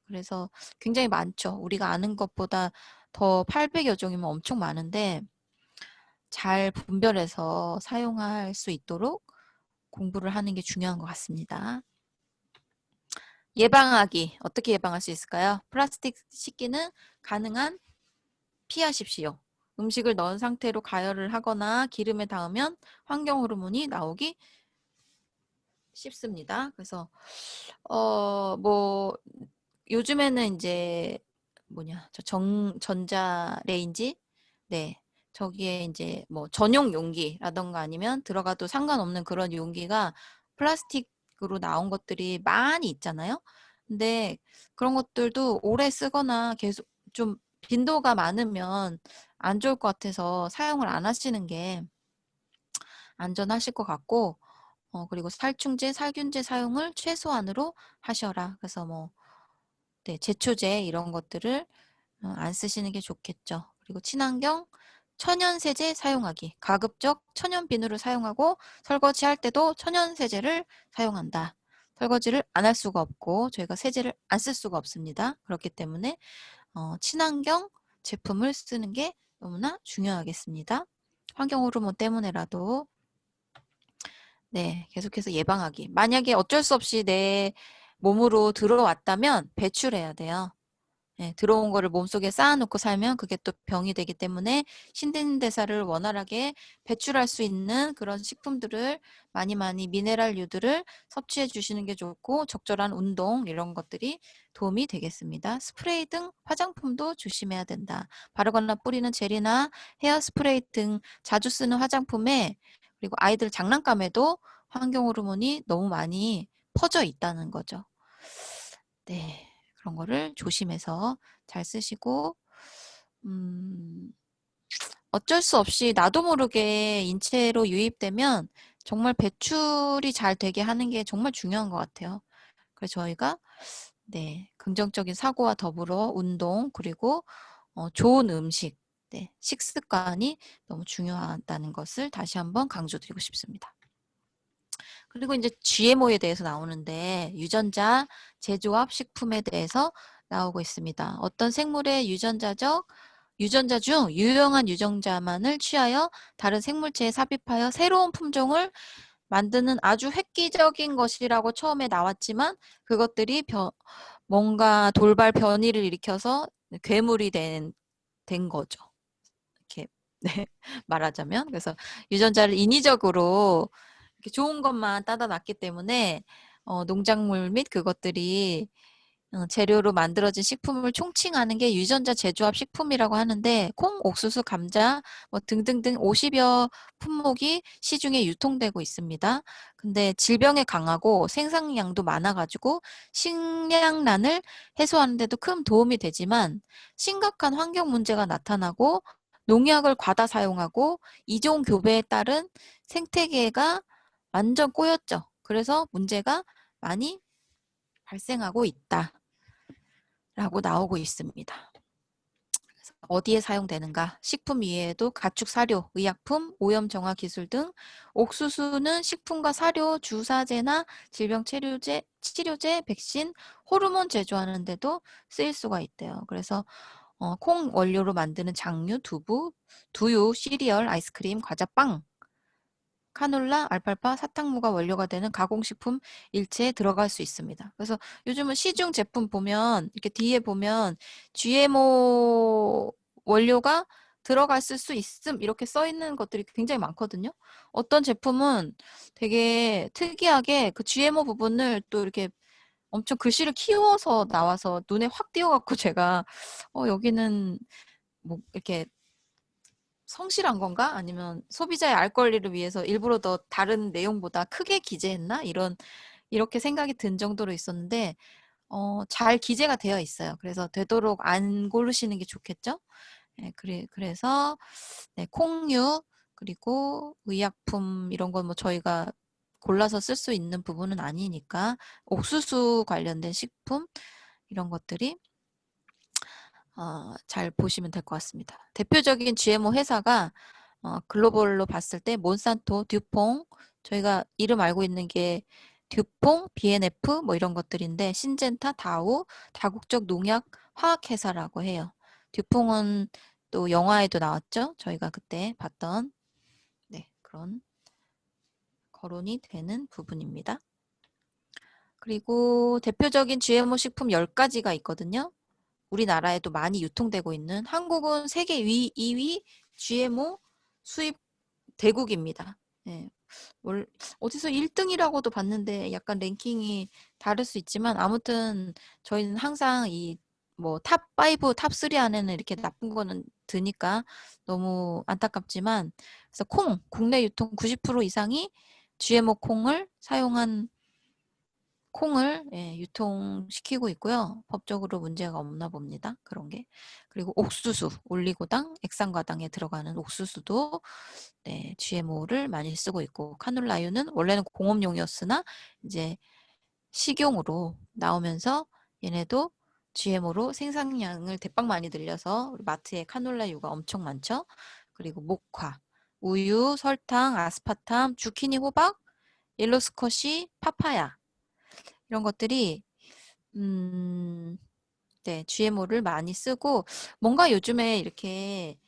그래서 굉장히 많죠. 우리가 아는 것보다 더 800여 종이면 엄청 많은데 잘 분별해서 사용할 수 있도록 공부를 하는 게 중요한 것 같습니다. 예방하기. 어떻게 예방할 수 있을까요? 플라스틱 식기는 가능한 피하십시오. 음식을 넣은 상태로 가열을 하거나 기름에 닿으면 환경 호르몬이 나오기 쉽습니다. 그래서 뭐 요즘에는 이제 전자 레인지, 네, 저기에 이제 뭐 전용 용기라던가 아니면 들어가도 상관없는 그런 용기가 플라스틱으로 나온 것들이 많이 있잖아요. 근데 그런 것들도 오래 쓰거나 계속 좀 빈도가 많으면 안 좋을 것 같아서 사용을 안 하시는 게 안전하실 것 같고, 그리고 살충제, 살균제 사용을 최소한으로 하셔라. 그래서 뭐 네, 제초제 이런 것들을 안 쓰시는 게 좋겠죠. 그리고 친환경 천연 세제 사용하기. 가급적 천연 비누를 사용하고 설거지할 때도 천연 세제를 사용한다. 설거지를 안 할 수가 없고 저희가 세제를 안 쓸 수가 없습니다. 그렇기 때문에 친환경 제품을 쓰는 게 너무나 중요하겠습니다. 환경 호르몬 때문에라도 네, 계속해서 예방하기. 만약에 어쩔 수 없이 내 몸으로 들어왔다면 배출해야 돼요. 네, 들어온 거를 몸속에 쌓아놓고 살면 그게 또 병이 되기 때문에 신진대사를 원활하게 배출할 수 있는 그런 식품들을 많이 미네랄류들을 섭취해 주시는 게 좋고 적절한 운동 이런 것들이 도움이 되겠습니다. 스프레이 등 화장품도 조심해야 된다. 바르거나 뿌리는 젤이나 헤어스프레이 등 자주 쓰는 화장품에 그리고 아이들 장난감에도 환경 호르몬이 너무 많이 퍼져 있다는 거죠. 네. 그런 거를 조심해서 잘 쓰시고 어쩔 수 없이 나도 모르게 인체로 유입되면 정말 배출이 잘 되게 하는 게 정말 중요한 것 같아요. 그래서 저희가 네, 긍정적인 사고와 더불어 운동 그리고 좋은 음식, 네, 식습관이 너무 중요하다는 것을 다시 한번 강조드리고 싶습니다. 그리고 이제 GMO에 대해서 나오는데 유전자 재조합 식품에 대해서 나오고 있습니다. 어떤 생물의 유전자 중 유용한 유전자만을 취하여 다른 생물체에 삽입하여 새로운 품종을 만드는 아주 획기적인 것이라고 처음에 나왔지만 그것들이 뭔가 돌발 변이를 일으켜서 괴물이 된 거죠. 이렇게 네, 말하자면 그래서 유전자를 인위적으로 이렇게 좋은 것만 따다 놨기 때문에 농작물 및 그것들이 재료로 만들어진 식품을 총칭하는 게 유전자 재조합 식품이라고 하는데 콩, 옥수수, 감자 뭐 등등등 50여 품목이 시중에 유통되고 있습니다. 근데 질병에 강하고 생산량도 많아가지고 식량난을 해소하는 데도 큰 도움이 되지만 심각한 환경 문제가 나타나고 농약을 과다 사용하고 이종 교배에 따른 생태계가 완전 꼬였죠. 그래서 문제가 많이 발생하고 있다. 라고 나오고 있습니다. 그래서 어디에 사용되는가? 식품 이외에도 가축 사료, 의약품, 오염 정화 기술 등 옥수수는 식품과 사료, 주사제나 질병 치료제, 백신, 호르몬 제조하는 데도 쓰일 수가 있대요. 그래서 콩 원료로 만드는 장류, 두유, 시리얼, 아이스크림, 과자, 빵, 카놀라, 알팔파, 사탕무가 원료가 되는 가공식품 일체에 들어갈 수 있습니다. 그래서 요즘은 시중 제품 보면 이렇게 뒤에 보면 GMO 원료가 들어갔을 수 있음 이렇게 써 있는 것들이 굉장히 많거든요. 어떤 제품은 되게 특이하게 그 GMO 부분을 또 이렇게 엄청 글씨를 키워서 나와서 눈에 확 띄어갖고 제가 여기는 뭐 이렇게 성실한 건가? 아니면 소비자의 알 권리를 위해서 일부러 더 다른 내용보다 크게 기재했나? 이렇게 생각이 든 정도로 있었는데, 잘 기재가 되어 있어요. 그래서 되도록 안 고르시는 게 좋겠죠? 네, 그래서, 네, 콩류, 그리고 의약품, 이런 건 뭐 저희가 골라서 쓸 수 있는 부분은 아니니까, 옥수수 관련된 식품, 이런 것들이 잘 보시면 될 것 같습니다. 대표적인 GMO 회사가 글로벌로 봤을 때 몬산토, 듀퐁, 저희가 이름 알고 있는 게 듀퐁, BNF 뭐 이런 것들인데 신젠타, 다우, 다국적 농약 화학회사라고 해요. 듀퐁은 또 영화에도 나왔죠. 저희가 그때 봤던 네, 그런 거론이 되는 부분입니다. 그리고 대표적인 GMO 식품 10가지가 있거든요. 우리나라에도 많이 유통되고 있는 한국은 세계 2위 GMO 수입 대국입니다. 네. 어디서 1등이라고도 봤는데 약간 랭킹이 다를 수 있지만 아무튼 저희는 항상 이 뭐 탑5, 탑3 안에는 이렇게 나쁜 거는 드니까 너무 안타깝지만 그래서 국내 유통 90% 이상이 GMO 콩을 사용한 콩을 유통시키고 있고요. 법적으로 문제가 없나 봅니다. 그런 게. 그리고 옥수수, 올리고당, 액상과당에 들어가는 옥수수도 네, GMO를 많이 쓰고 있고 카놀라유는 원래는 공업용이었으나 이제 식용으로 나오면서 얘네도 GMO로 생산량을 대빵 많이 늘려서 마트에 카놀라유가 엄청 많죠. 그리고 목화, 우유, 설탕, 아스파탐, 주키니, 호박, 옐로스컷이, 파파야 이런 것들이 네, GMO를 많이 쓰고 뭔가 요즘에 이렇게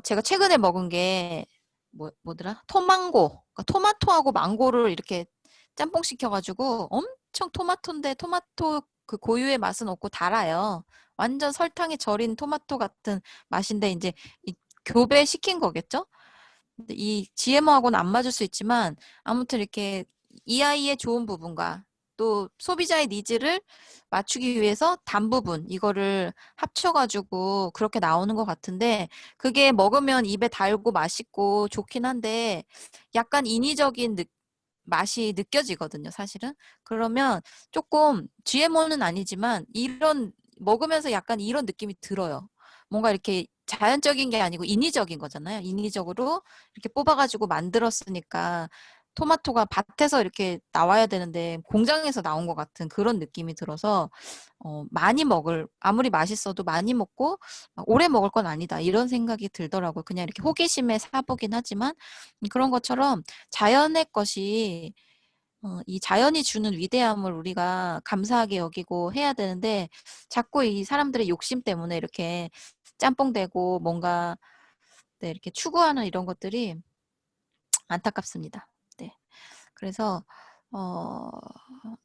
제가 최근에 먹은 게 뭐더라? 토망고. 그러니까 토마토하고 망고를 이렇게 짬뽕 시켜가지고 엄청 토마토인데 토마토 그 고유의 맛은 없고 달아요. 완전 설탕에 절인 토마토 같은 맛인데 이제 이 교배 시킨 거겠죠? 근데 이 GMO하고는 안 맞을 수 있지만 아무튼 이렇게 이 아이의 좋은 부분과 또 소비자의 니즈를 맞추기 위해서 단 부분 이거를 합쳐가지고 그렇게 나오는 것 같은데 그게 먹으면 입에 달고 맛있고 좋긴 한데 약간 인위적인 맛이 느껴지거든요, 사실은. 그러면 조금 GMO는 아니지만 이런 먹으면서 약간 이런 느낌이 들어요. 뭔가 이렇게 자연적인 게 아니고 인위적인 거잖아요. 인위적으로 이렇게 뽑아가지고 만들었으니까 토마토가 밭에서 이렇게 나와야 되는데 공장에서 나온 것 같은 그런 느낌이 들어서 많이 아무리 맛있어도 많이 먹고 오래 먹을 건 아니다. 이런 생각이 들더라고요. 그냥 이렇게 호기심에 사보긴 하지만 그런 것처럼 자연의 것이 이 자연이 주는 위대함을 우리가 감사하게 여기고 해야 되는데 자꾸 이 사람들의 욕심 때문에 이렇게 짬뽕되고 뭔가 네, 이렇게 추구하는 이런 것들이 안타깝습니다. 네. 그래서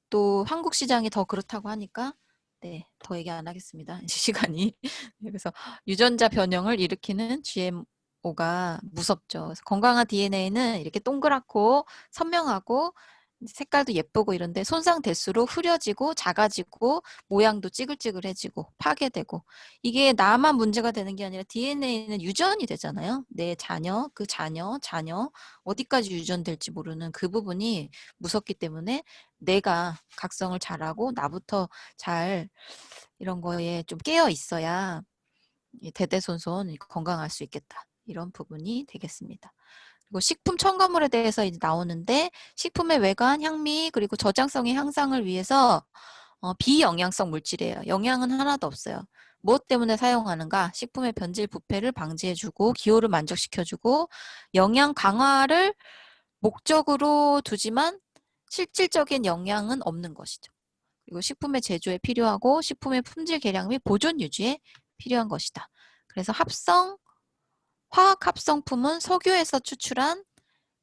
또 한국 시장이 더 그렇다고 하니까 네, 더 얘기 안 하겠습니다. 시간이. 그래서 유전자 변형을 일으키는 GMO가 무섭죠. 그래서 건강한 DNA는 이렇게 동그랗고 선명하고 색깔도 예쁘고 이런데 손상될수록 흐려지고 작아지고 모양도 찌글찌글해지고 파괴되고 이게 나만 문제가 되는 게 아니라 DNA는 유전이 되잖아요. 내 자녀, 그 자녀 어디까지 유전될지 모르는 그 부분이 무섭기 때문에 내가 각성을 잘하고 나부터 잘 이런 거에 좀 깨어 있어야 대대손손 건강할 수 있겠다. 이런 부분이 되겠습니다. 그리고 식품 첨가물에 대해서 이제 나오는데 식품의 외관, 향미 그리고 저장성의 향상을 위해서 비영양성 물질이에요. 영양은 하나도 없어요. 무엇 때문에 사용하는가? 식품의 변질 부패를 방지해주고 기호를 만족시켜주고 영양 강화를 목적으로 두지만 실질적인 영양은 없는 것이죠. 그리고 식품의 제조에 필요하고 식품의 품질 개량 및 보존 유지에 필요한 것이다. 그래서 화학 합성품은 석유에서 추출한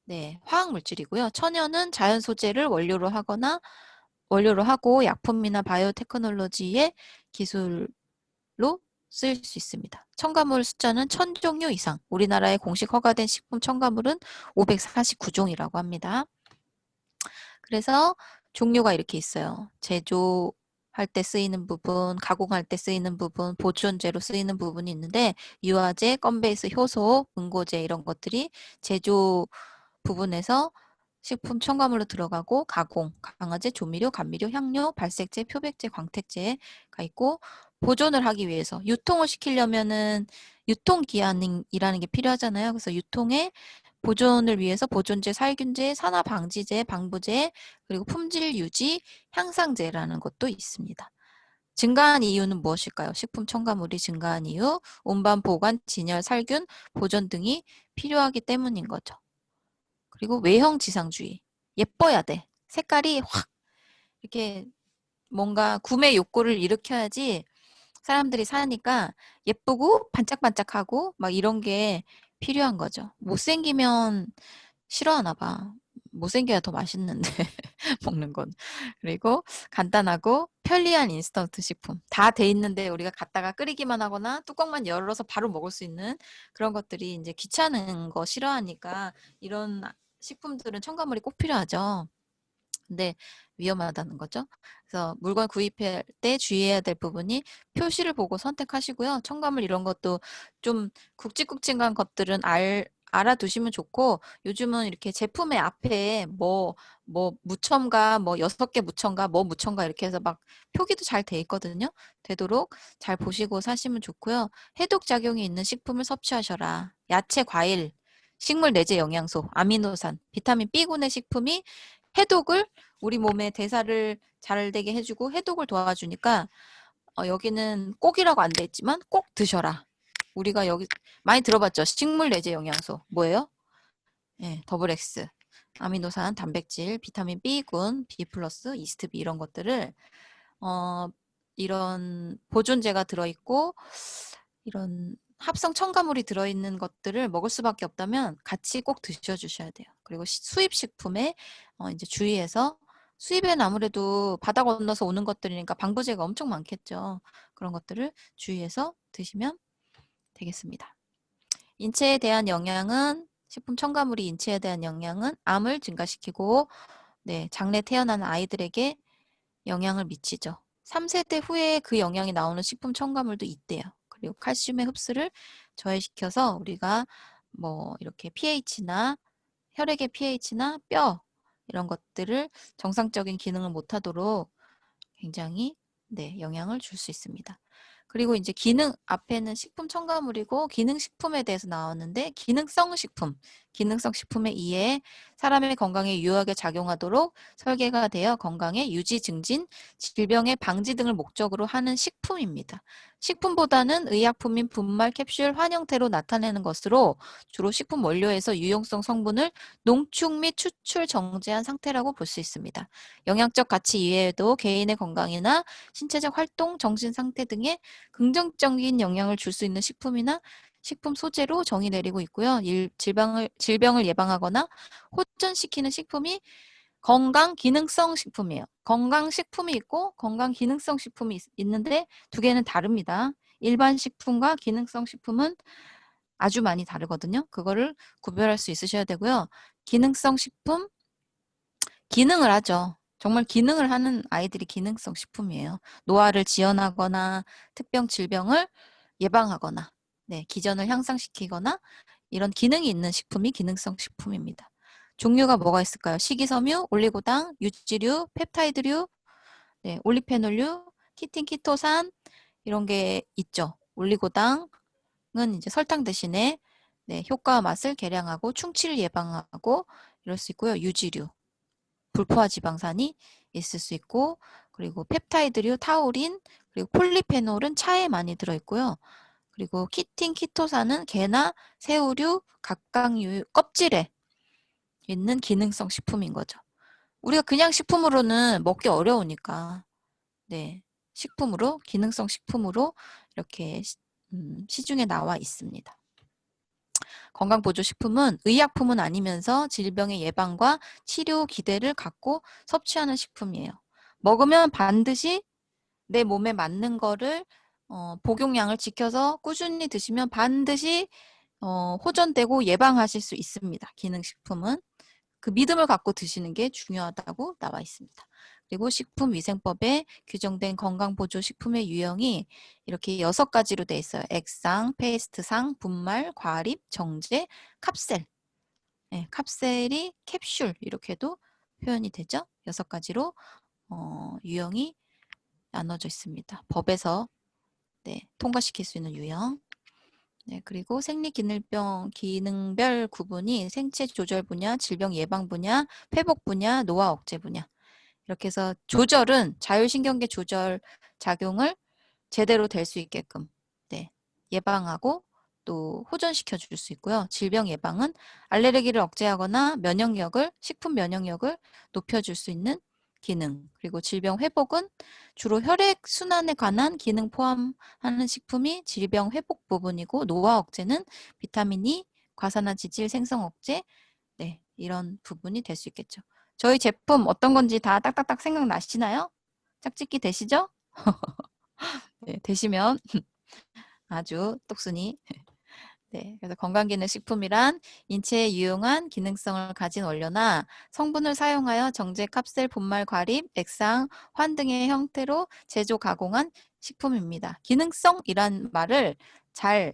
네, 화학 물질이고요. 천연은 자연 소재를 원료로 하고 약품이나 바이오테크놀로지의 기술로 쓰일 수 있습니다. 첨가물 숫자는 1000종류 이상. 우리나라의 공식 허가된 식품 첨가물은 549종이라고 합니다. 그래서 종류가 이렇게 있어요. 제조할 때 쓰이는 부분, 가공할 때 쓰이는 부분, 보존제로 쓰이는 부분이 있는데 유화제, 껌베이스, 효소, 응고제 이런 것들이 제조 부분에서 식품 첨가물로 들어가고 가공, 강화제, 조미료, 감미료, 향료, 발색제, 표백제, 광택제가 있고 보존을 하기 위해서 유통을 시키려면은 유통기한이라는 게 필요하잖아요. 그래서 유통에 보존을 위해서 보존제, 살균제, 산화방지제, 방부제, 그리고 품질 유지, 향상제라는 것도 있습니다. 증가한 이유는 무엇일까요? 식품 첨가물이 증가한 이유, 운반, 보관, 진열, 살균, 보존 등이 필요하기 때문인 거죠. 그리고 외형 지상주의. 예뻐야 돼. 색깔이 확 이렇게 뭔가 구매 욕구를 일으켜야지 사람들이 사니까 예쁘고 반짝반짝하고 막 이런 게 필요한 거죠. 못생기면 싫어하나 봐. 못생겨야 더 맛있는데 먹는 건. 그리고 간단하고 편리한 인스턴트 식품. 다 돼 있는데 우리가 갖다가 끓이기만 하거나 뚜껑만 열어서 바로 먹을 수 있는 그런 것들이 이제 귀찮은 거 싫어하니까 이런 식품들은 첨가물이 꼭 필요하죠. 근데 위험하다는 거죠. 그래서 물건 구입할 때 주의해야 될 부분이 표시를 보고 선택하시고요. 첨가물 이런 것도 좀 굵직굵직한 것들은 알아두시면 좋고 요즘은 이렇게 제품의 앞에 뭐 무첨가 뭐 6개 무첨가 뭐 무첨가 이렇게 해서 막 표기도 잘 돼 있거든요. 되도록 잘 보시고 사시면 좋고요. 해독 작용이 있는 식품을 섭취하셔라. 야채, 과일, 식물 내재 영양소, 아미노산, 비타민 B군의 식품이 해독을 우리 몸의 대사를 잘 되게 해주고 해독을 도와주니까 여기는 꼭이라고 안 돼 있지만 꼭 드셔라. 우리가 여기 많이 들어봤죠? 식물 내재 영양소 뭐예요? 예, 더블 X. 아미노산, 단백질, 비타민 B군, B 플러스, 이스트 B 이런 것들을 이런 보존제가 들어있고 이런 합성 첨가물이 들어있는 것들을 먹을 수밖에 없다면 같이 꼭 드셔주셔야 돼요. 그리고 수입 식품에 이제 주의해서 수입에는 아무래도 바다 건너서 오는 것들이니까 방부제가 엄청 많겠죠. 그런 것들을 주의해서 드시면 되겠습니다. 인체에 대한 영향은 식품 첨가물이 인체에 대한 영향은 암을 증가시키고 네, 장래 태어나는 아이들에게 영향을 미치죠. 3세대 후에 그 영향이 나오는 식품 첨가물도 있대요. 그리고 칼슘의 흡수를 저해시켜서 우리가 뭐 이렇게 pH나 혈액의 pH나 뼈 이런 것들을 정상적인 기능을 못하도록 굉장히 네, 영향을 줄 수 있습니다. 그리고 이제 기능 앞에는 식품 첨가물이고 기능식품에 대해서 나왔는데 기능성 식품에 의해 사람의 건강에 유효하게 작용하도록 설계가 되어 건강의 유지 증진, 질병의 방지 등을 목적으로 하는 식품입니다. 식품보다는 의약품인 분말, 캡슐, 환 형태로 나타내는 것으로 주로 식품 원료에서 유용성 성분을 농축 및 추출 정제한 상태라고 볼 수 있습니다. 영양적 가치 이외에도 개인의 건강이나 신체적 활동, 정신 상태 등에 긍정적인 영향을 줄 수 있는 식품이나 식품 소재로 정의 내리고 있고요. 질병을 예방하거나 호전시키는 식품이 건강 기능성 식품이에요. 건강 식품이 있고 건강 기능성 식품이 있는데 두 개는 다릅니다. 일반 식품과 기능성 식품은 아주 많이 다르거든요. 그거를 구별할 수 있으셔야 되고요. 기능성 식품, 기능을 하죠. 정말 기능을 하는 아이들이 기능성 식품이에요. 노화를 지연하거나 특정 질병을 예방하거나 네, 기전을 향상시키거나 이런 기능이 있는 식품이 기능성 식품입니다. 종류가 뭐가 있을까요? 식이섬유, 올리고당, 유지류, 펩타이드류, 네, 올리페놀류, 키틴, 키토산 이런 게 있죠. 올리고당은 이제 설탕 대신에 네, 효과와 맛을 개량하고 충치를 예방하고 이럴 수 있고요. 유지류. 불포화 지방산이 있을 수 있고 그리고 펩타이드류, 타우린, 그리고 폴리페놀은 차에 많이 들어있고요. 그리고 키틴, 키토산은 게나 새우류, 각각류 껍질에 있는 기능성 식품인 거죠. 우리가 그냥 식품으로는 먹기 어려우니까 네, 식품으로 기능성 식품으로 이렇게 시중에 나와 있습니다. 건강보조식품은 의약품은 아니면서 질병의 예방과 치료 기대를 갖고 섭취하는 식품이에요. 먹으면 반드시 내 몸에 맞는 거를 복용량을 지켜서 꾸준히 드시면 반드시 호전되고 예방하실 수 있습니다. 기능식품은. 그 믿음을 갖고 드시는 게 중요하다고 나와 있습니다. 그리고 식품위생법에 규정된 건강보조식품의 유형이 이렇게 6가지로 되어 있어요. 액상, 페이스트상, 분말, 과립, 정제, 캅셀. 네, 캅셀이 캡슐 이렇게도 표현이 되죠. 6가지로 유형이 나눠져 있습니다. 법에서 네, 통과시킬 수 있는 유형. 네, 그리고 생리기능병 기능별 구분이 생체 조절 분야, 질병 예방 분야, 회복 분야, 노화 억제 분야. 이렇게 해서 조절은 자율신경계 조절 작용을 제대로 될 수 있게끔 네, 예방하고 또 호전시켜 줄 수 있고요. 질병 예방은 알레르기를 억제하거나 식품 면역력을 높여줄 수 있는 기능. 그리고 질병 회복은 주로 혈액 순환에 관한 기능 포함하는 식품이 질병 회복 부분이고 노화 억제는 비타민 E, 과산화지질 생성 억제 네, 이런 부분이 될 수 있겠죠. 저희 제품 어떤 건지 다 딱딱딱 생각나시나요? 짝짓기 되시죠? 네, 되시면 아주 똑순이 네, 그래서 건강기능식품이란 인체에 유용한 기능성을 가진 원료나 성분을 사용하여 정제, 캅셀, 분말, 과립, 액상, 환 등의 형태로 제조, 가공한 식품입니다. 기능성이란 말을 잘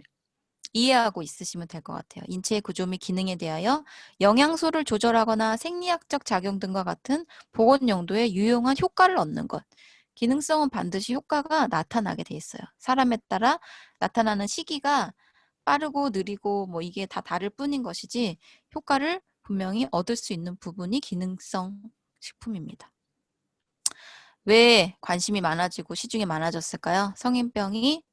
이해하고 있으시면 될 것 같아요. 인체의 구조 및 기능에 대하여 영양소를 조절하거나 생리학적 작용 등과 같은 보건 용도의 유용한 효과를 얻는 것. 기능성은 반드시 효과가 나타나게 돼 있어요. 사람에 따라 나타나는 시기가 빠르고 느리고 뭐 이게 다 다를 뿐인 것이지 효과를 분명히 얻을 수 있는 부분이 기능성 식품입니다. 왜 관심이 많아지고 시중에 많아졌을까요? 성인병이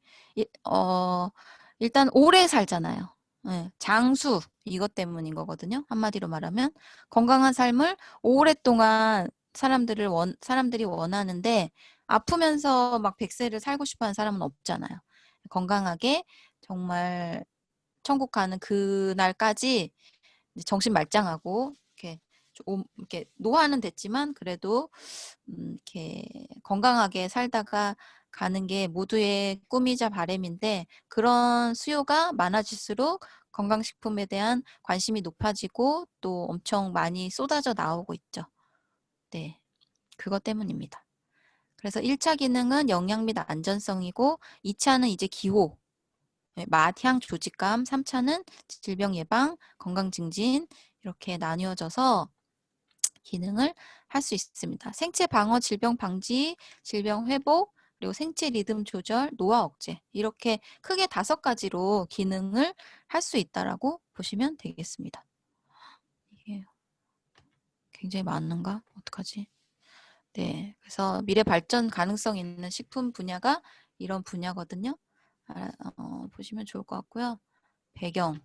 일단 오래 살잖아요. 네, 장수 이것 때문인 거거든요. 한마디로 말하면 건강한 삶을 오랫동안 사람들이 원하는데 아프면서 막 100세를 살고 싶어 하는 사람은 없잖아요. 건강하게 정말 천국 가는 그날까지 이제 정신 말짱하고 이렇게 좀 이렇게 노화는 됐지만 그래도 이렇게 건강하게 살다가 가는 게 모두의 꿈이자 바람인데 그런 수요가 많아질수록 건강식품에 대한 관심이 높아지고 또 엄청 많이 쏟아져 나오고 있죠. 네, 그것 때문입니다. 그래서 1차 기능은 영양 및 안전성이고 2차는 이제 기호, 맛, 향, 조직감, 3차는 질병 예방, 건강 증진 이렇게 나뉘어져서 기능을 할 수 있습니다. 생체 방어, 질병 방지, 질병 회복, 그리고 생체 리듬 조절, 노화 억제 이렇게 크게 5가지로 기능을 할 수 있다라고 보시면 되겠습니다. 이게 굉장히 많은가? 어떡하지? 네, 그래서 미래 발전 가능성 있는 식품 분야가 이런 분야거든요. 보시면 좋을 것 같고요. 배경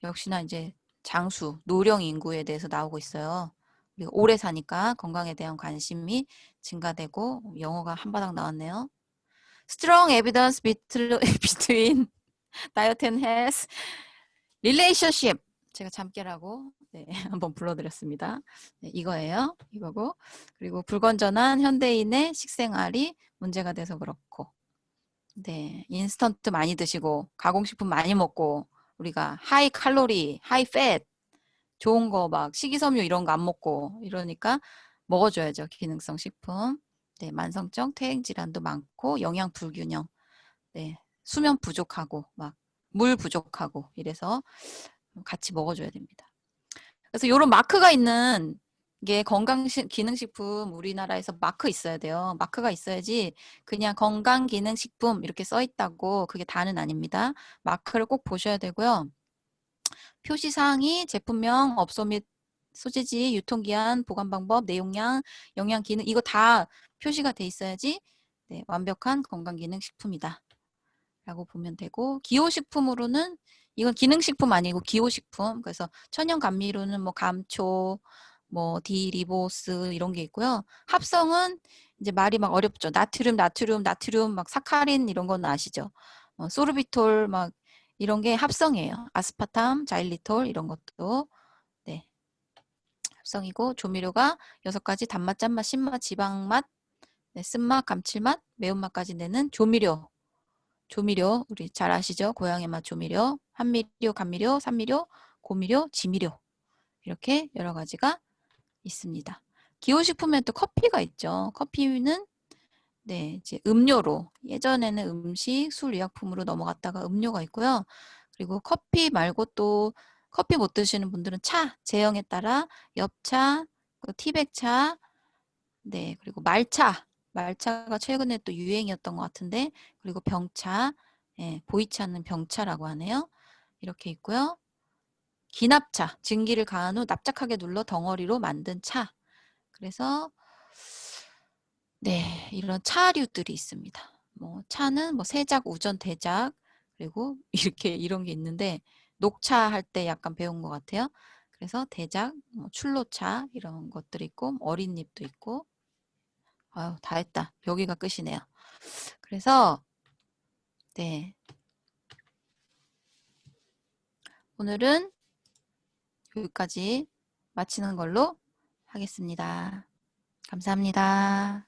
역시나 이제 장수, 노령 인구에 대해서 나오고 있어요. 우리가 오래 사니까 건강에 대한 관심이 증가되고 영어가 한바닥 나왔네요. Strong evidence between diet and health relationship. 제가 잠깨라고 네, 한번 불러드렸습니다. 네, 이거예요. 이거고 그리고 불건전한 현대인의 식생활이 문제가 돼서 그렇고 네, 인스턴트 많이 드시고 가공식품 많이 먹고 우리가 하이 칼로리, 하이 팻 좋은 거 막 식이섬유 이런 거 안 먹고 이러니까 먹어줘야죠. 기능성 식품. 네, 만성적 퇴행 질환도 많고 영양 불균형, 네, 수면 부족하고 막 물 부족하고 이래서 같이 먹어줘야 됩니다. 그래서 이런 마크가 있는 게 기능식품 우리나라에서 마크 있어야 돼요. 마크가 있어야지 그냥 건강기능식품 이렇게 써 있다고 그게 다는 아닙니다. 마크를 꼭 보셔야 되고요. 표시사항이 제품명, 업소 및 소재지, 유통기한, 보관방법, 내용량, 영양기능 이거 다 표시가 돼 있어야지 네, 완벽한 건강기능식품이다 라고 보면 되고 기호식품으로는 이건 기능식품 아니고 기호식품 그래서 천연감미료는 뭐 감초, 뭐 디리보스 이런 게 있고요. 합성은 이제 말이 막 어렵죠. 나트륨 막 사카린 이런 건 아시죠? 소르비톨 막 이런 게 합성이에요. 아스파탐, 자일리톨 이런 것도 네, 합성이고 조미료가 6가지 단맛, 짠맛, 신맛, 지방맛, 네, 쓴맛, 감칠맛, 매운맛까지 내는 조미료 우리 잘 아시죠? 고향의 맛 조미료, 한미료, 감미료, 산미료, 고미료, 지미료 이렇게 여러 가지가 있습니다. 기호식품에 또 커피가 있죠. 커피는 네, 이제 음료로 예전에는 음식, 술, 의약품으로 넘어갔다가 음료가 있고요. 그리고 커피 말고 또 커피 못 드시는 분들은 차, 제형에 따라 엽차, 티백차, 네, 그리고 말차가 최근에 또 유행이었던 것 같은데, 그리고 병차, 예, 보이지 않는 병차라고 하네요. 이렇게 있고요. 기납차, 증기를 가한 후 납작하게 눌러 덩어리로 만든 차. 그래서 네, 이런 차류들이 있습니다. 뭐 차는 뭐 세작, 우전, 대작 그리고 이렇게 이런 게 있는데 녹차 할 때 약간 배운 것 같아요. 그래서 대작, 뭐 출로차 이런 것들이 있고 어린 잎도 있고 아유 다 했다. 여기가 끝이네요. 그래서 네 오늘은 여기까지 마치는 걸로 하겠습니다. 감사합니다.